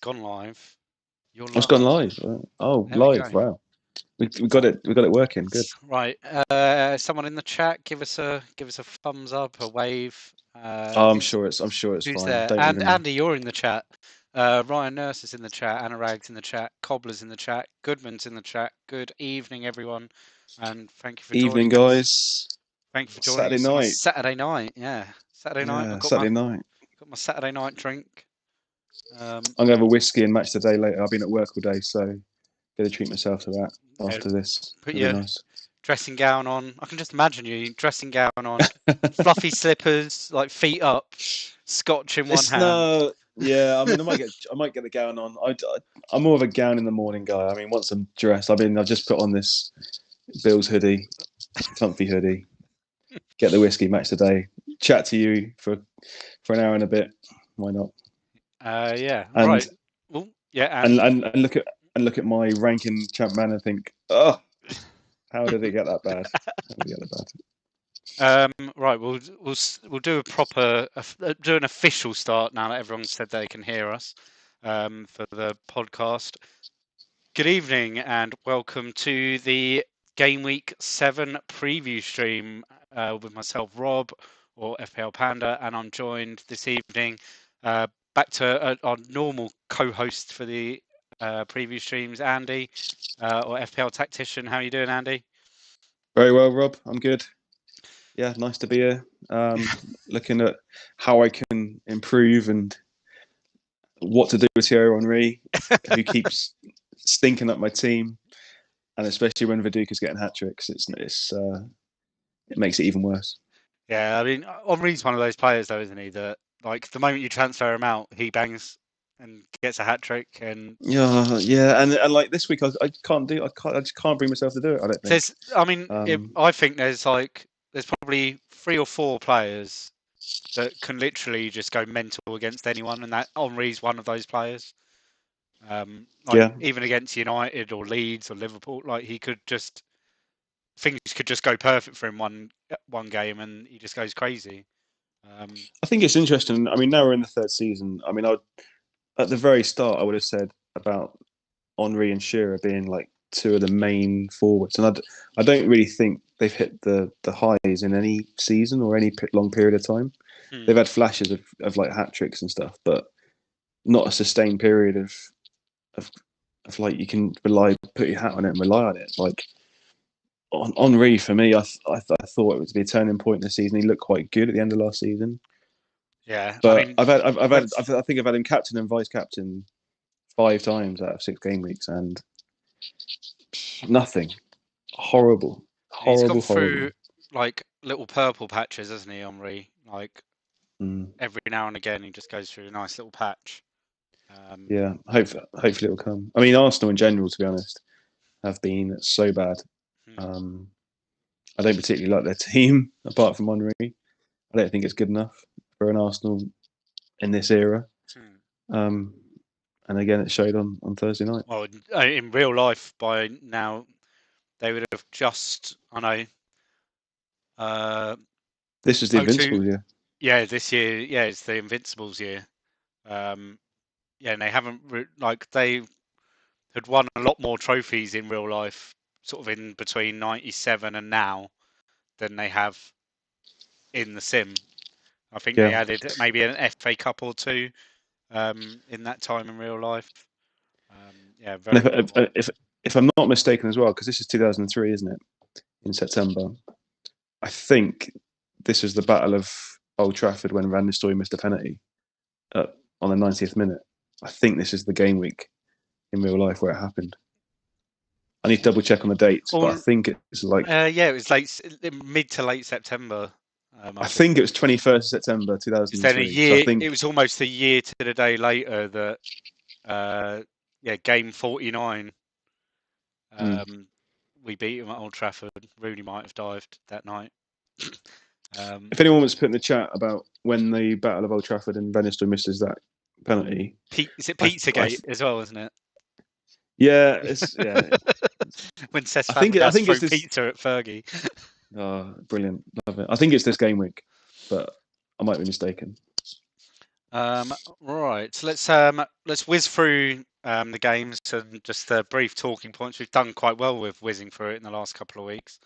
gone live. You're live. It's gone live. Oh, There we live! go. Wow, we got it. We got it working. Good. Right. Someone in the chat, give us a thumbs up, a wave. I'm sure it's who's fine. there? Don't And even... Andy, you're in the chat. Ryan Nurse is in the chat. Anna Rag's in the chat. Cobbler's in the chat. Goodman's in the chat. Good evening, everyone, and thank you for joining Evening, us. guys. Thank you for joining us on a Saturday night. Yeah, Saturday night. I've got Saturday night. Got my Saturday night drink. I'm gonna have a whiskey and match today later. I've been at work all day, so gonna treat myself to that after this. Put It'll your be nice. dressing gown on. I can just imagine you dressing gown on, fluffy slippers, like feet up, scotch in one hand. Yeah. I mean, I might get the gown on. I'm more of a gown in the morning guy. I mean, once I'm dressed, I've just put on this Bills hoodie, comfy hoodie. Get the whiskey, match today. Chat to you for an hour and a bit. Why not? Yeah. And, right. Well, yeah. And look at my ranking ChampMan and think, oh, how did it get that bad? Right. We'll do a proper do an official start now that everyone said they can hear us for the podcast. Good evening and welcome to the Gameweek 7 preview stream with myself, Rob, or FPL Panda, and I'm joined this evening back to our normal co-host for the preview streams, Andy, or FPL Tactician. How are you doing, Andy? Very well, Rob. I'm good. Yeah, nice to be here. Looking at how I can improve and what to do with Thierry Henry, who keeps stinking up my team, and especially when Viduka's getting hat tricks, it makes it even worse. Yeah, I mean, Henry's one of those players, though, isn't he? That like the moment you transfer him out, he bangs and gets a hat trick. And and like this week, I just can't bring myself to do it. I don't think. I think there's probably 3 or 4 players that can literally just go mental against anyone, and that Henry's one of those players. Even against United or Leeds or Liverpool, things could just go perfect for him one game, and he just goes crazy. I think it's interesting. I mean, now we're in the 3rd season. I mean, at the very start, I would have said about Henry and Shearer being like 2 of the main forwards, and I don't really think they've hit the highs in any season or any long period of time. They've had flashes of like hat tricks and stuff, but not a sustained period of like you can put your hat on it and rely on it. Like Henry, for me, I thought it would be a turning point in the season. He looked quite good at the end of last season. Yeah, but I think I've had him captain and vice captain 5 times out of 6 game weeks, and nothing. Horrible. He's gone through like little purple patches, hasn't he, Henry? Like every now and again, he just goes through a nice little patch. Yeah, hopefully it'll come. I mean, Arsenal in general, to be honest, have been so bad. I don't particularly like their team, apart from Henry. I don't think it's good enough for an Arsenal in this era. And again, it showed on Thursday night. Well, in real life, by now, they would have just, this is the Invincibles year. Yeah, this year, it's the Invincibles year. And they haven't, they had won a lot more trophies in real life, sort of in between 97 and now, than they have in the sim. I think they added maybe an FA Cup or 2 in that time in real life. If I'm not mistaken as well, because this is 2003, isn't it? In September, I think this was the Battle of Old Trafford when Van Nistelooy missed a penalty on the 90th minute. I think this is the game week in real life where it happened. I need to double check on the dates, but I think it's like it was mid to late September. I think it was 21st of September 2003. Then a year. It was almost a year to the day later that game 49. We beat him at Old Trafford. Rooney might have dived that night. If anyone was put in the chat about when the Battle of Old Trafford and Van Nistelrooy misses that penalty, is it Pizzagate as well, isn't it? Yeah, when Cesc Fabregas threw pizza at Fergie. Oh, brilliant! Love it. I think it's this game week, but I might be mistaken. Right, so let's whiz through the games and just the brief talking points. We've done quite well with whizzing through it in the last couple of weeks.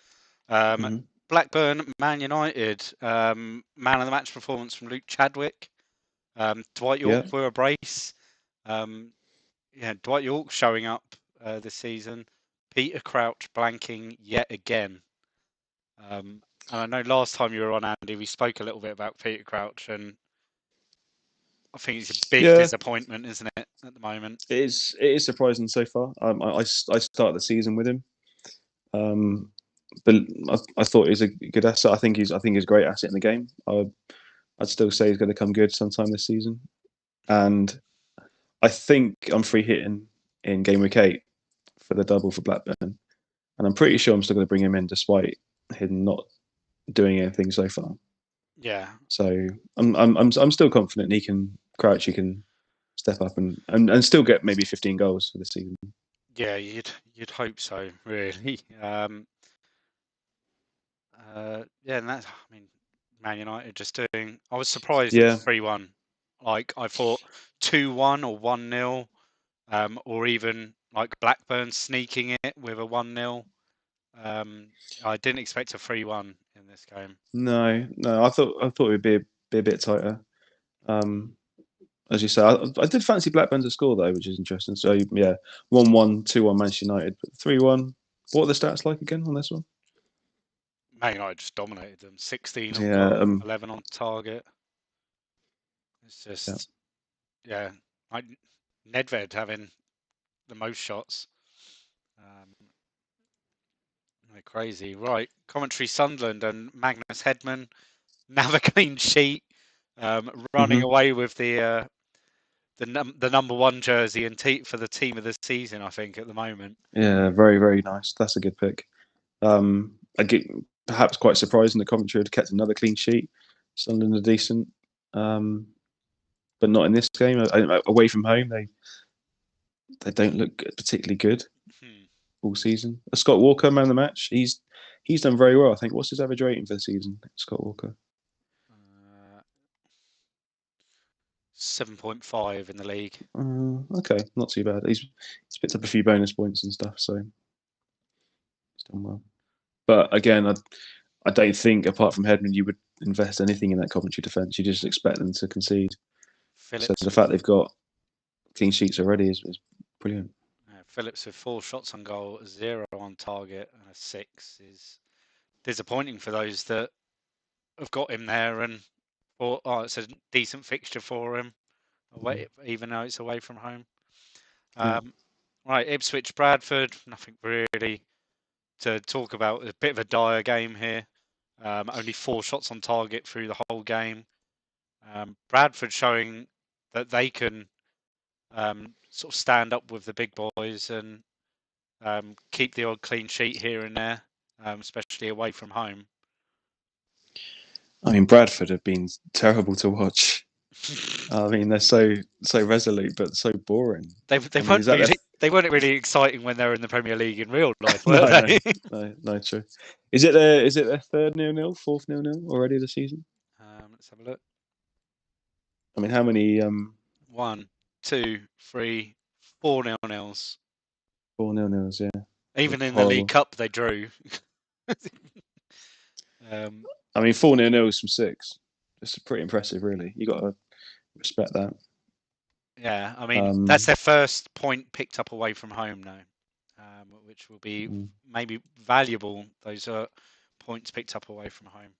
Mhm. Blackburn, Man United, man of the match performance from Luke Chadwick. Dwight Yeah. York for a brace. Dwight York showing up this season. Peter Crouch blanking yet again. And I know last time you were on, Andy, we spoke a little bit about Peter Crouch, and I think it's a big Yeah. disappointment, isn't it, at the moment? It is. It is surprising so far. I started the season with him. But I thought he's a good asset. I think he's a great asset in the game. I'd still say he's going to come good sometime this season. And I think I'm free hitting in game week 8 for the double for Blackburn, and I'm pretty sure I'm still going to bring him in despite him not doing anything so far. Yeah, So I'm still confident he can Crouch. He can step up and still get maybe 15 goals for the season. yeah, you'd hope so, really. Yeah, and that's, I mean, Man United just doing. I was surprised Yeah, it's 3-1. Like I thought 2-1 or 1-0, or even like Blackburn sneaking it with a 1-0. I didn't expect a 3-1 in this game. no. I thought it would be a bit tighter. Um, as you say, I did fancy Blackburn to score though, which is interesting. So yeah, 1-1, 2-1 Manchester United, but 3-1. What are the stats like again on this one? Man United just dominated them. 16 on Yeah, goal, 11 on target. It's yeah, just, yeah, like Nedved having the most shots. Um, they're crazy. Right, Coventry, Sunderland, and Magnus Hedman now a clean sheet, running hmm away with the number one jersey and for the team of the season. I think at the moment. yeah. Very very nice. That's a good pick. I get perhaps quite surprising that Coventry had kept another clean sheet. Sunderland are decent, um, but not in this game. Away from home, they don't look particularly good Hmm. all season. Scott Walker, man of the match. He's done very well. I think. What's his average rating for the season? Scott Walker. 7.5 in the league. Okay, not too bad. He's picked up a few bonus points and stuff, so he's done well. But again, I don't think apart from Hedman, you would invest anything in that Coventry defence. You just expect them to concede. So Phillips the with fact they've got clean sheets already is brilliant. Phillips with 4 shots on goal, 0 on target, and a 6 is disappointing for those that have got him there and thought, oh, it's a decent fixture for him, away, even though it's away from home. Yeah. Right, Ipswich, Bradford, nothing really to talk about. A bit of a dire game here. Only 4 shots on target through the whole game. Bradford showing that they can sort of stand up with the big boys and keep the odd clean sheet here and there, especially away from home. I mean, Bradford have been terrible to watch. I mean, they're so resolute but so boring. They I mean, is weren't that their? really they weren't really exciting when they were in the Premier League in real life, were No, no, they? no, true. Is it their third 0-0, fourth 0-0 already this season? Let's have a look. I mean, how many 1, 2, 3, 4 0-0s. 4-0s? Yeah, Even in the League horrible. Cup, they drew. um, I mean, 4-0s from 6. It's pretty impressive, really. You got to respect that. yeah, I mean that's Um, their first point picked up away from home now, which will be mm, maybe valuable. Those are points picked up away from home,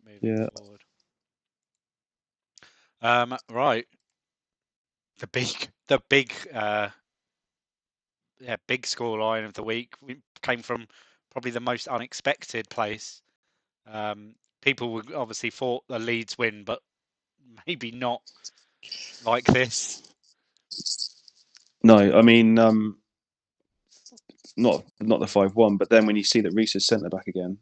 moving yeah, forward. Right, the big big score line of the week came from probably the most unexpected place. People would obviously thought the Leeds win, but maybe not like this. no, I mean, not the 5-1, but then when you see that Reece is centre back again,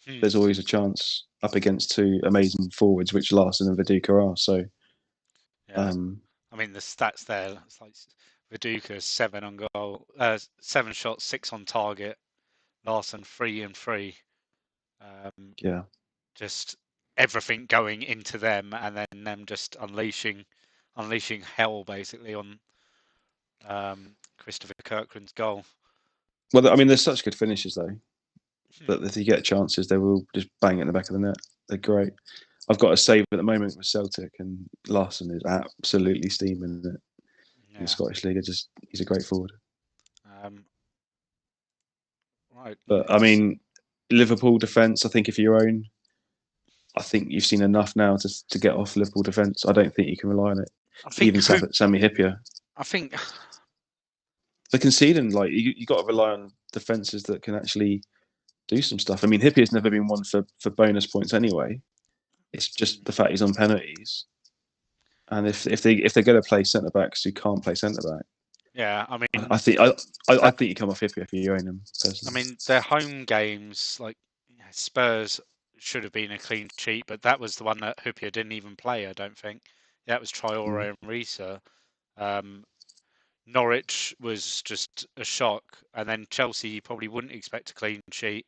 Hmm. there's always a chance up against two amazing forwards, which Larson and Viduka are. So, Yeah, um, I mean the stats there. It's like Viduka 7 on goal, 7 shots, 6 on target. Larson 3 and 3. Um, yeah, just everything going into them, and then them just unleashing hell basically on Christopher Kirkland's goal. Well, I mean, they're such good finishes though Hmm. that if you get chances, they will just bang it in the back of the net. They're great. I've got a save at the moment with Celtic, and Larson is absolutely steaming it in the Yeah. Scottish League. He's a great forward. Right. But I mean, Liverpool defence. I think if you're your own, I think you've seen enough now to get off Liverpool defence. I don't think you can rely on it. I think Even Sammy Hippier. I think They're conceding. Like you got to rely on defences that can actually do some stuff. I mean, Hippier's never been one for bonus points anyway. It's just the fact he's on penalties. And if they're going to play centre backs who can't play centre back, yeah, I mean I think you come off Hippier if you own him. I Personally. mean their home games, like Spurs should have been a clean sheet, but that was the one that Hoopier didn't even play, I don't think. That was Traore and Risa. Norwich was just a shock, and then Chelsea you probably wouldn't expect a clean sheet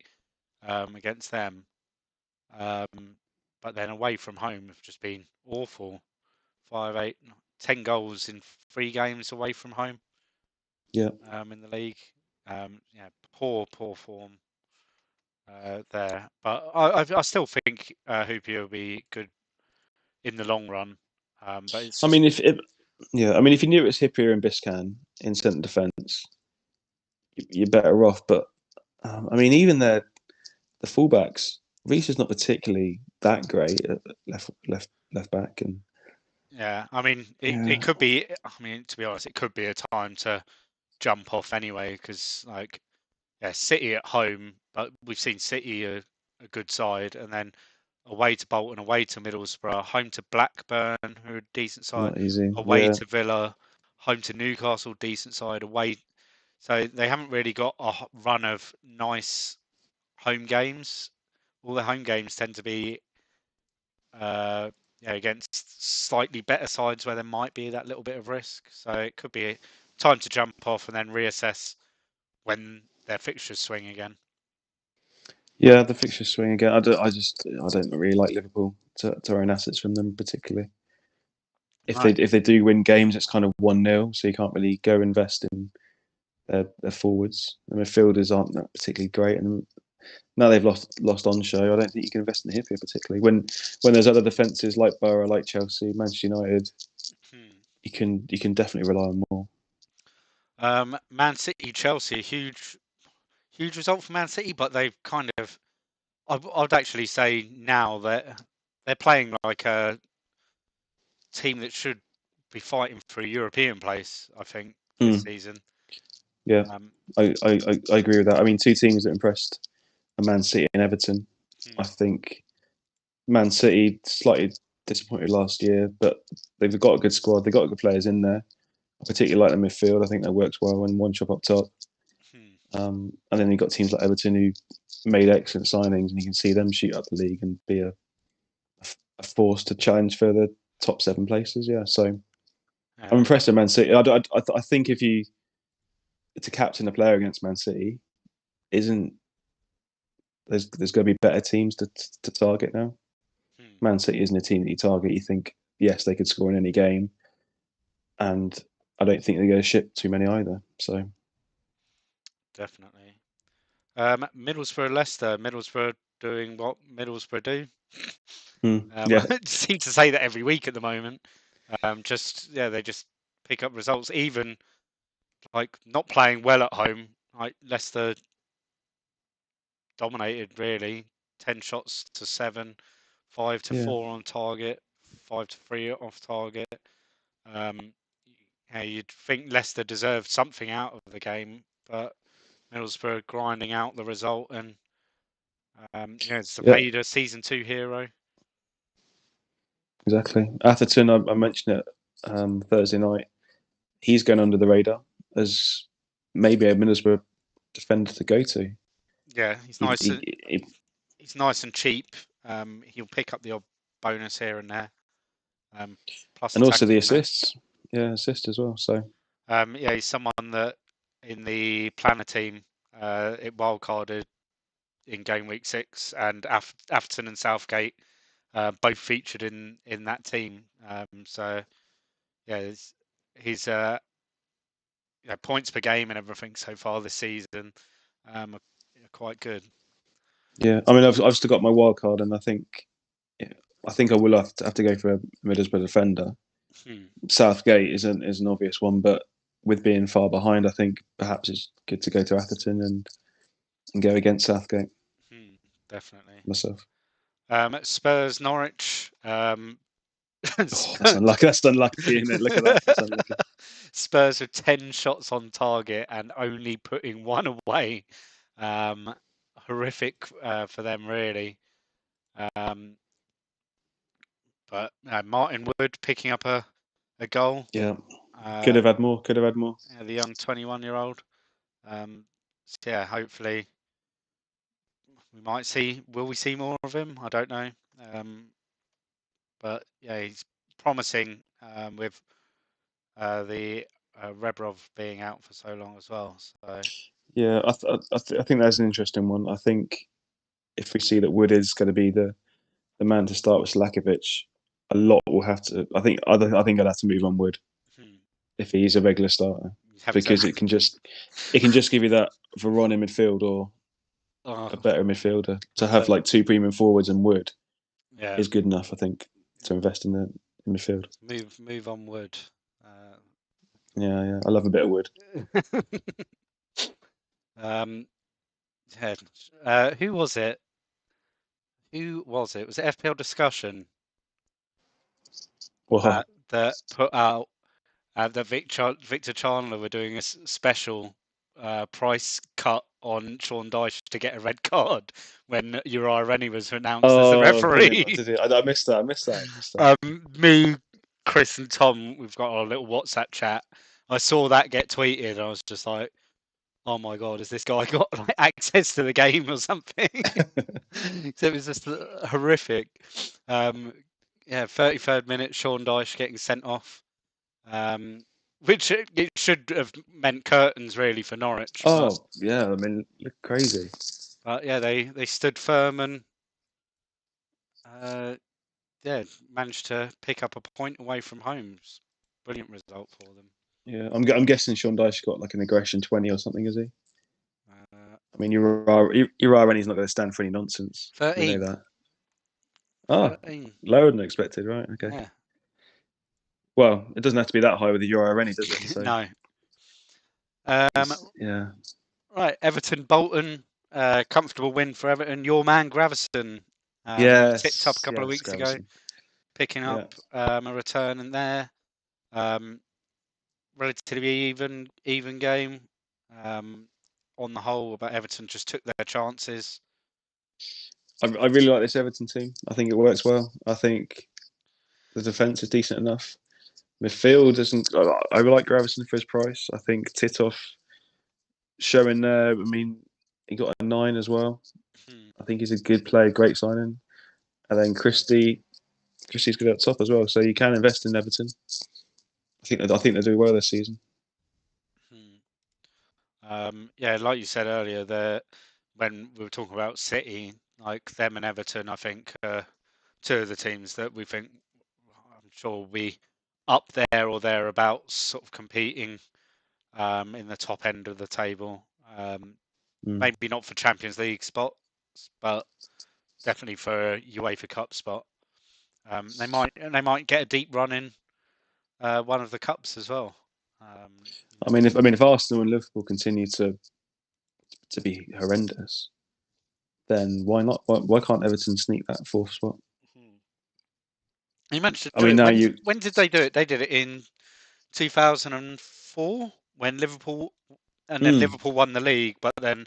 against them. But then away from home have just been awful. 5, 8, 10 goals in 3 games away from home. Yeah. In the league. Yeah, poor form there. But I still think Hoopier will be good in the long run. But it's I just mean, if you knew it was Hippier and Biscan in centre defence, you're better off. But I mean, even the fullbacks, Reece is not particularly that great at left back, and yeah. I mean, it could be. I mean, to be honest, it could be a time to jump off anyway because like yeah, City at home, but we've seen City a good side, and then away to Bolton, away to Middlesbrough, home to Blackburn, who are a decent side, not easy. away Yeah, to Villa, home to Newcastle, decent side, away. So they haven't really got a run of nice home games. All the home games tend to be yeah, against slightly better sides where there might be that little bit of risk. So it could be time to jump off and then reassess when their fixtures swing again. yeah. The fixtures swing again. I don't really like Liverpool to own assets from them particularly. No. If they do win games, it's kind of 1-0, so you can't really go invest in their forwards. The midfielders aren't that particularly great, and now they've lost on show. I don't think you can invest in Hippier particularly. When there's other defences like Borough, like Chelsea, Manchester United, you can definitely rely on more. Man City, Chelsea, a huge result for Man City, but they've kind of. I'd actually say now that they're playing like a team that should be fighting for a European place. I think this season. Yeah, Um, I agree with that. I mean, two teams that impressed are Man City and Everton. hmm, I think Man City slightly disappointed last year, but they've got a good squad. They've got good players in there. I particularly like the midfield. I think that works well when one shot up top. hmm, And then you've got teams like Everton who made excellent signings, and you can see them shoot up the league and be a force to challenge for the top 7 places. Yeah, so I'm yeah, impressed with Man City. I think if you to captain a player against Man City isn't there's going to be better teams to target now. hmm, Man City isn't a team that you target. You think yes, they could score in any game, and I don't think they're going to ship too many either. So definitely. Middlesbrough, Leicester. Middlesbrough doing what Middlesbrough do. yeah, I seem to say that every week at the moment. Just yeah, they just pick up results, even like not playing well at home. Like Leicester dominated really, 10 shots to 7, 5 to yeah, 4 on target, 5 to 3 off target. Um, yeah, you'd think Leicester deserved something out of the game, but Middlesbrough grinding out the result, and yeah, it's yeah, Zapata season 2 hero. exactly. Atherton, I mentioned it Thursday night. He's going under the radar as maybe a Middlesbrough defender to go to. Yeah, he's He, nice. he, he, He's nice and cheap. He'll pick up the odd bonus here and there. Plus and also the attacking man. assists, yeah, assist as well. So Yeah, he's someone that in the planner team it wildcarded in game week 6, and Afton and Southgate both featured in that team. So yeah, he's points per game and everything so far this season are quite good. Yeah, I mean, I've still got my wild card, and I think I will have to go for a Middlesbrough defender. Southgate is an obvious one, but with being far behind, I think perhaps it's good to go to Atherton and go against Southgate. Definitely. Myself. Spurs Norwich. That's unlucky. That's unlucky, isn't it? Look at that. That's unlucky. Spurs with 10 shots on target and only putting one away. Horrific for them, really. But Martin Wood picking up a goal. Yeah. Could have had more. Yeah, the young 21-year-old. So yeah, hopefully we might see. Will we see more of him? I don't know. But yeah, he's promising with the Rebrov being out for so long as well. So yeah, I think that's an interesting one. I think if we see that Wood is going to be the man to start with Slakovic, a lot will have to. I think I'd have to move on Wood if he's a regular starter, because it can just give you that Varane in midfield or a better midfielder. To have like two premium forwards and Wood is good enough, I think, to invest in the midfield. Move on Wood. Yeah, I love a bit of Wood. Who was it? Was it FPL discussion that put out that Victor Chandler were doing a special price cut on Sean Dyche to get a red card when Uriah Rennie was announced as the referee. I missed that. Me, Chris, and Tom, we've got our little WhatsApp chat. I saw that get tweeted, and I was just like, "Oh my god, has this guy got like access to the game or something?" So it was just horrific. 33rd minute, Sean Dyche getting sent off. Which it should have meant curtains really for Norwich. Yeah, I mean, look crazy. But yeah, they stood firm and managed to pick up a point away from home. Brilliant result for them. Yeah, I'm guessing Sean Dyche got like an aggression 20 or something, is he? I mean, Uriah Rennie's not going to stand for any nonsense. 13. We know that. 13. Lower than expected, right? Okay. Yeah. Well, it doesn't have to be that high with the Uriah Rennie, does it? So. No. Yeah. Right, Everton Bolton, comfortable win for Everton. Your man Gravison, tipped up a couple of weeks ago, picking up a return in there. Relatively even game. On the whole, but Everton just took their chances. I really like this Everton team. I think it works well. I think the defence is decent enough. Midfield isn't. I like Gravison for his price. I think Titov showing there. I mean, he got a 9 as well. I think he's a good player, great signing. And then Christie's good at top as well. So you can invest in Everton. I think they do well this season. Like you said earlier, when we were talking about City, like them and Everton, I think two of the teams that we think, I'm sure, will be up there or thereabouts, sort of competing in the top end of the table. Maybe not for Champions League spots, but definitely for a UEFA Cup spot. They might get a deep run in one of the cups as well. I mean, if Arsenal and Liverpool continue to be horrendous, then why not? Why can't Everton sneak that 4th spot? You mentioned. When did they do it? They did it in 2004 when Liverpool Liverpool won the league, but then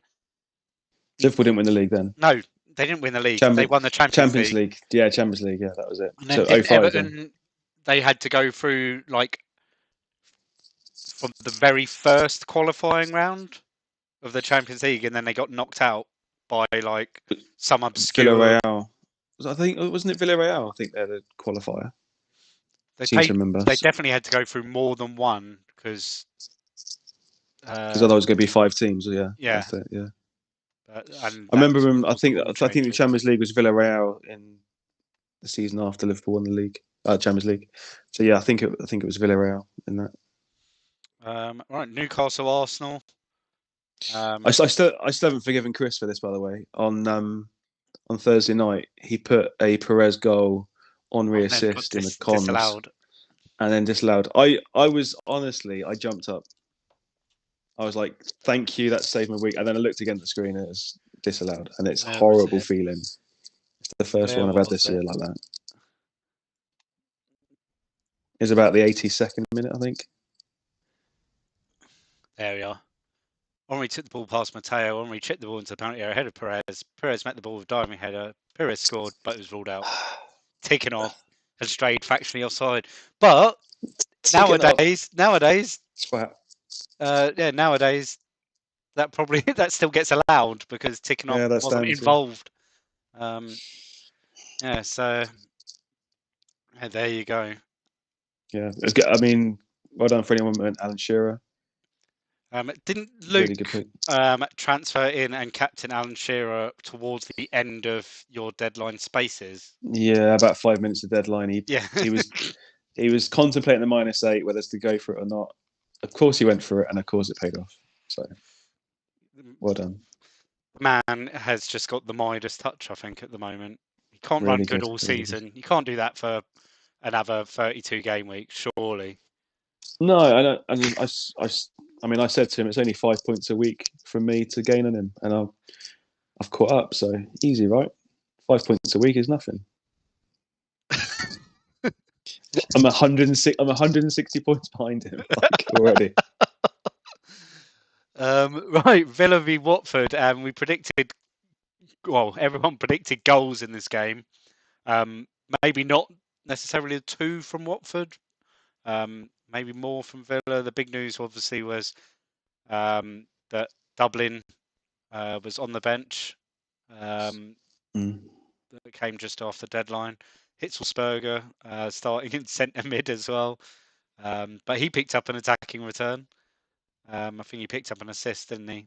Liverpool didn't win the league then. No, they didn't win the league. They won the Champions League. Yeah, Champions League. Yeah, that was it. And then Everton, they had to go through like from the very first qualifying round of the Champions League, and then they got knocked out by like some obscure. Villarreal. Wasn't it Villarreal? I think they're the qualifier. They definitely had to go through more than one because otherwise it's going to be 5 teams. Yeah. Yeah. Yeah. I remember them. I think the Champions League was Villarreal in the season after Liverpool won the league, Champions League. So yeah, I think it was Villarreal in that. Right, Newcastle, Arsenal. I still haven't forgiven Chris for this, by the way. On Thursday night, he put a Perez goal on and then got reassist in the comms disallowed. and then disallowed. I was honestly, I jumped up. I was like, "Thank you, that saved my week." And then I looked again at the screen, and it was disallowed, and it's a Where was horrible it? feeling. It's the first Where one I've had was this it? year like that. It's about the 82nd minute, I think. There we are. Henry took the ball past Mateo. Henry chipped the ball into the penalty area ahead of Perez. Perez met the ball with diving header. Perez scored, but it was ruled out. Taken off and strayed factionally offside. But nowadays, Swat. nowadays that probably that still gets allowed because Tikhonov Yeah, that wasn't stands. involved. So there you go. Yeah, it's good. I mean, well done for anyone who went Alan Shearer. Didn't Really Luke good pick. transfer in and captain Alan Shearer towards the end of your deadline spaces? Yeah, about 5 minutes of deadline. Yeah. He was contemplating the -8, whether to go for it or not. Of course, he went for it, and of course, it paid off. So, well done. Man has just got the Midas touch, I think, at the moment. He can't run Really good good. all Really season. good. You can't do that for another 32 game week, surely. No, I don't. I mean, I said to him, it's only 5 points a week from me to gain on him, and I've caught up. So easy, right? 5 points a week is nothing. I'm 106. I'm 160 points behind him already. Right, Villa v Watford, and we predicted. Well, everyone predicted goals in this game. Maybe not necessarily 2 from Watford. Maybe more from Villa. The big news, obviously, was that Dublin was on the bench. That came just after deadline. Hitzelsberger starting in centre mid as well. But he picked up an attacking return. I think he picked up an assist, didn't he?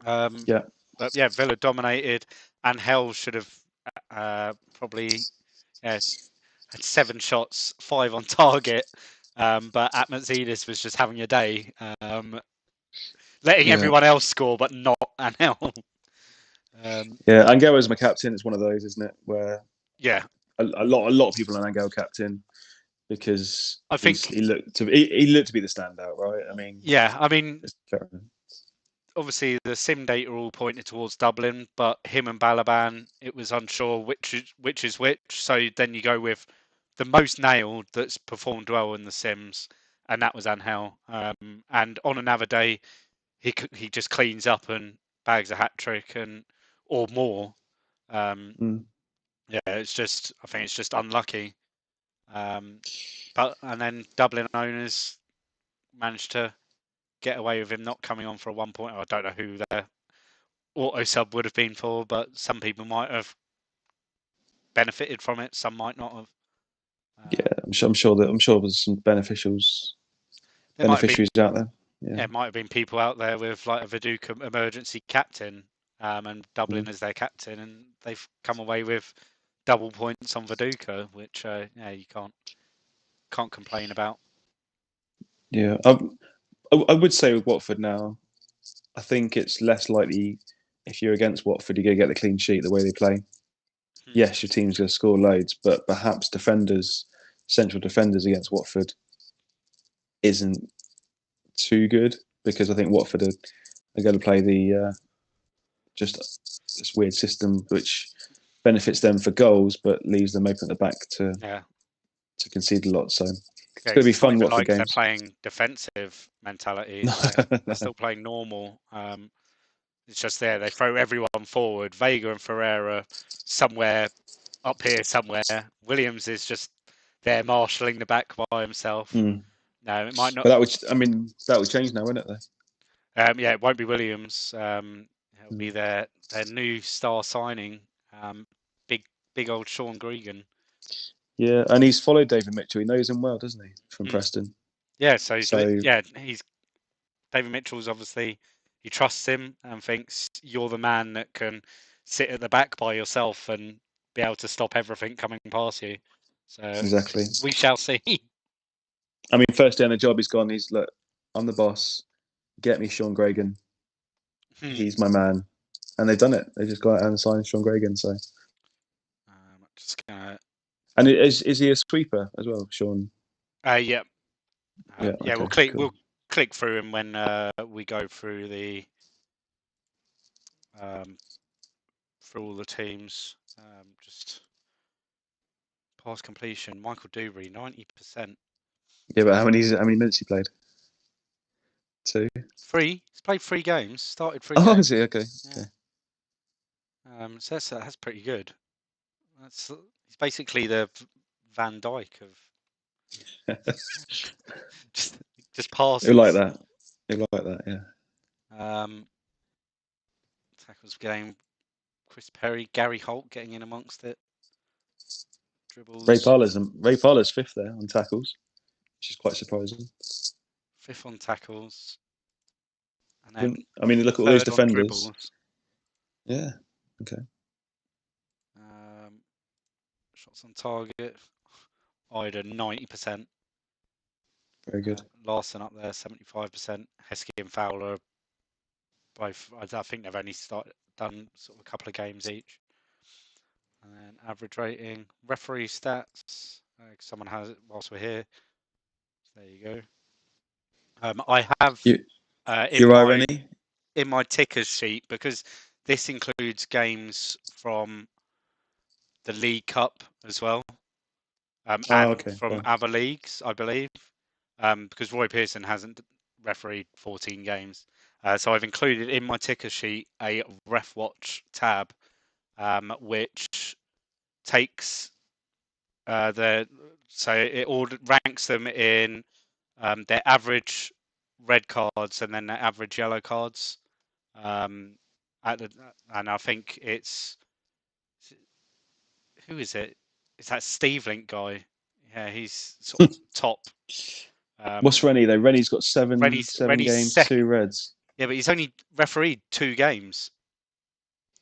Yeah. But yeah, Villa dominated, and Hell should have probably had 7 shots, 5 on target. But Atmatzidis was just having a day, letting everyone else score, but not Angel. Yeah, Angel is my captain. It's one of those, isn't it? Where Yeah, a lot of people are Angel captain because I think he looked to be the standout, right? I mean, yeah, I mean, it's fair. obviously the sim data all pointed towards Dublin, but him and Balaban, it was unsure which is which. So then you go with the most nailed that's performed well in the sims, and that was Angel. And on another day, he just cleans up and bags a hat trick and or more. Yeah, I think it's just unlucky. But and then Dublin owners managed to get away with him not coming on for a 1 point. I don't know who their auto sub would have been for, but some people might have benefited from it. Some might not have. Yeah, I'm sure there's some beneficiaries out there. Yeah, it might have been people out there with like a Viduka emergency captain, and Dublin as their captain, and they've come away with double points on Viduka, which you can't complain about. Yeah, I would say with Watford now, I think it's less likely if you're against Watford, you're going to get the clean sheet the way they play. Yes, your team's going to score loads, but perhaps central defenders against Watford isn't too good because I think Watford are going to play the just this weird system which benefits them for goals but leaves them open at the back to concede a lot. So it's going to be fun watching like games. They're playing defensive mentality. They're still playing normal. It's just they throw everyone forward. Vega and Ferreira somewhere up here somewhere. Williams is just there marshalling the back by himself. No, it might not. But that would change now, won't it? Though. Yeah, it won't be Williams. It'll be their new star signing, big old Sean Gregan. Yeah, and he's followed David Mitchell. He knows him well, doesn't he, from Preston? Yeah, he's David Mitchell's obviously he trusts him and thinks you're the man that can sit at the back by yourself and be able to stop everything coming past you. So Exactly. we shall see. I mean, first day on the job, he's gone. He's look, I'm the boss. Get me Sean Gregan. He's my man. And they've done it. They just got out and signed Sean Gregan. So, just gonna. and is he a sweeper as well, Sean? Yeah. Yeah. Yeah. Okay, We'll click. cool. We'll click through him when we go through the through all the teams. Just pass completion. Michael Dewberry, 90%. Yeah, but how many minutes he played? 2. He's played 3 games. Started 3 Oh, games. is he? Okay. Yeah. Okay. So that's pretty good. He's basically the Van Dijk of just passes. He'll like that. He'll like that. Yeah. Tackles game. Chris Perry, Gary Holt getting in amongst it. Dribbles. Ray Parler's 5th there on tackles, which is quite surprising. 5th on tackles. And then I mean, look at all those defenders. Yeah. Okay. Shots on target. Ida 90%. Very good. Larson up there 75%. Heskey and Fowler both. I think they've only done sort of a couple of games each. And then average rating, referee stats. Someone has it whilst we're here. So there you go. I have in my tickers sheet, because this includes games from the League Cup as well, and from other leagues, I believe, because Roy Pearson hasn't refereed 14 games. So I've included in my ticker sheet a Ref Watch tab, which takes so it ranks them in their average red cards and then their average yellow cards. And I think it's who is it? It's that Steve Link guy. Yeah, he's sort of top. What's Rennie though? Rennie's got 7 Rennie's games, second. 2 reds. Yeah, but he's only refereed 2 games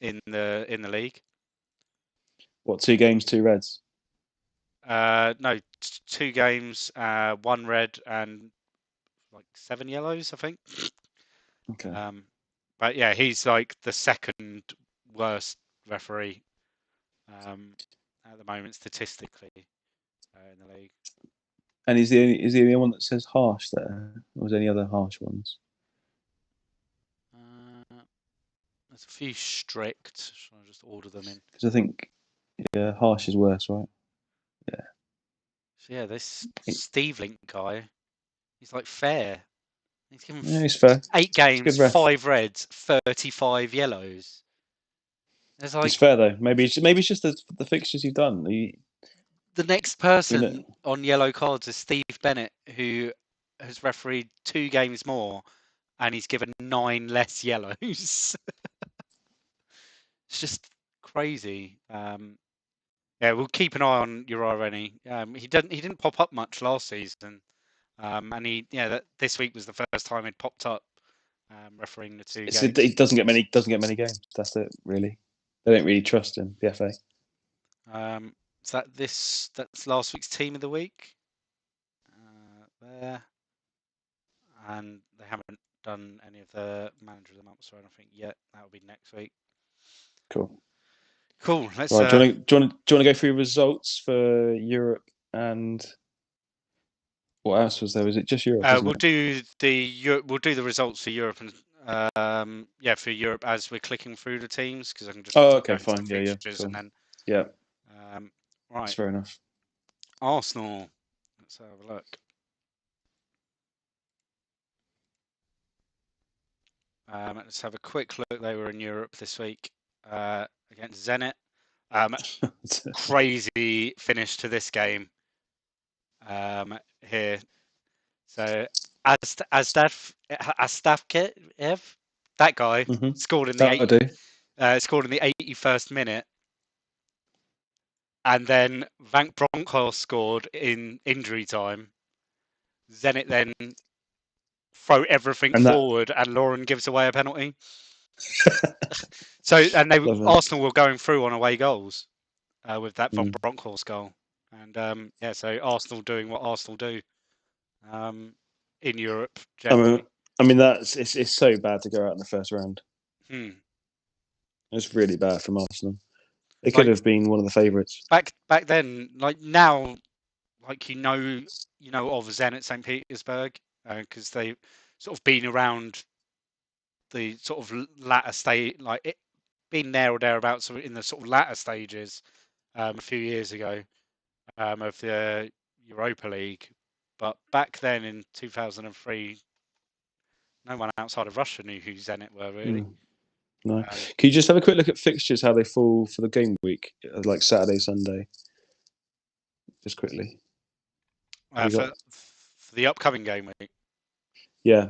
in the league. What, 2 games, 2 reds? No, 2 games, 1 red and like 7 yellows, I think. Okay. But yeah, he's like the second worst referee at the moment statistically in the league. And is he the only one that says harsh there? Or was there any other harsh ones? There's a few strict. Should I just order them in? Because I think, harsh is worse, right? Yeah. So yeah, this Steve Link guy, he's like fair. He's given he's fair. 8 games, 5 reds, 35 yellows. It's fair though. Maybe it's just the fixtures you've done. The next person on yellow cards is Steve Bennett, who has refereed 2 games more, and he's given 9 less yellows. It's just crazy. Yeah, we'll keep an eye on Uriah Rennie. He didn't pop up much last season, and this week was the first time he'd popped up refereeing the 2 games. He doesn't get many games. That's it, really. They don't really trust him, the FA. That's last week's team of the week. There, and they haven't done any of the manager of the month or anything yet. That'll be next week. Cool. Let's. Right, do you want to go through results for Europe and what else was there? Was it just Europe? We'll do the results for Europe and for Europe as we're clicking through the teams, because I can just go into the fixtures cool. and then right. That's fair enough. Arsenal. Let's have a look. Let's have a quick look. They were in Europe this week against Zenit. Crazy finish to this game here. So Astafkev, that guy scored in the 81st minute, and then Vank Bronckhorst scored in injury time. Zenit then throw everything forward, and Lauren gives away a penalty. Arsenal were going through on away goals. with that Von Bronckhorst goal. And so Arsenal doing what Arsenal do in Europe generally. I mean it's so bad to go out in the first round. It's really bad from Arsenal. They could have been one of the favourites. Back then, like now, like you know of Zenit St. Petersburg because they sort of been around the sort of latter state, like it been there or thereabouts in the sort of latter stages a few years ago of the Europa League. But back then in 2003, no one outside of Russia knew who Zenit were really. No. Can you just have a quick look at fixtures, how they fall for the game week, like Saturday, Sunday? Just quickly. For the upcoming game week? Yeah.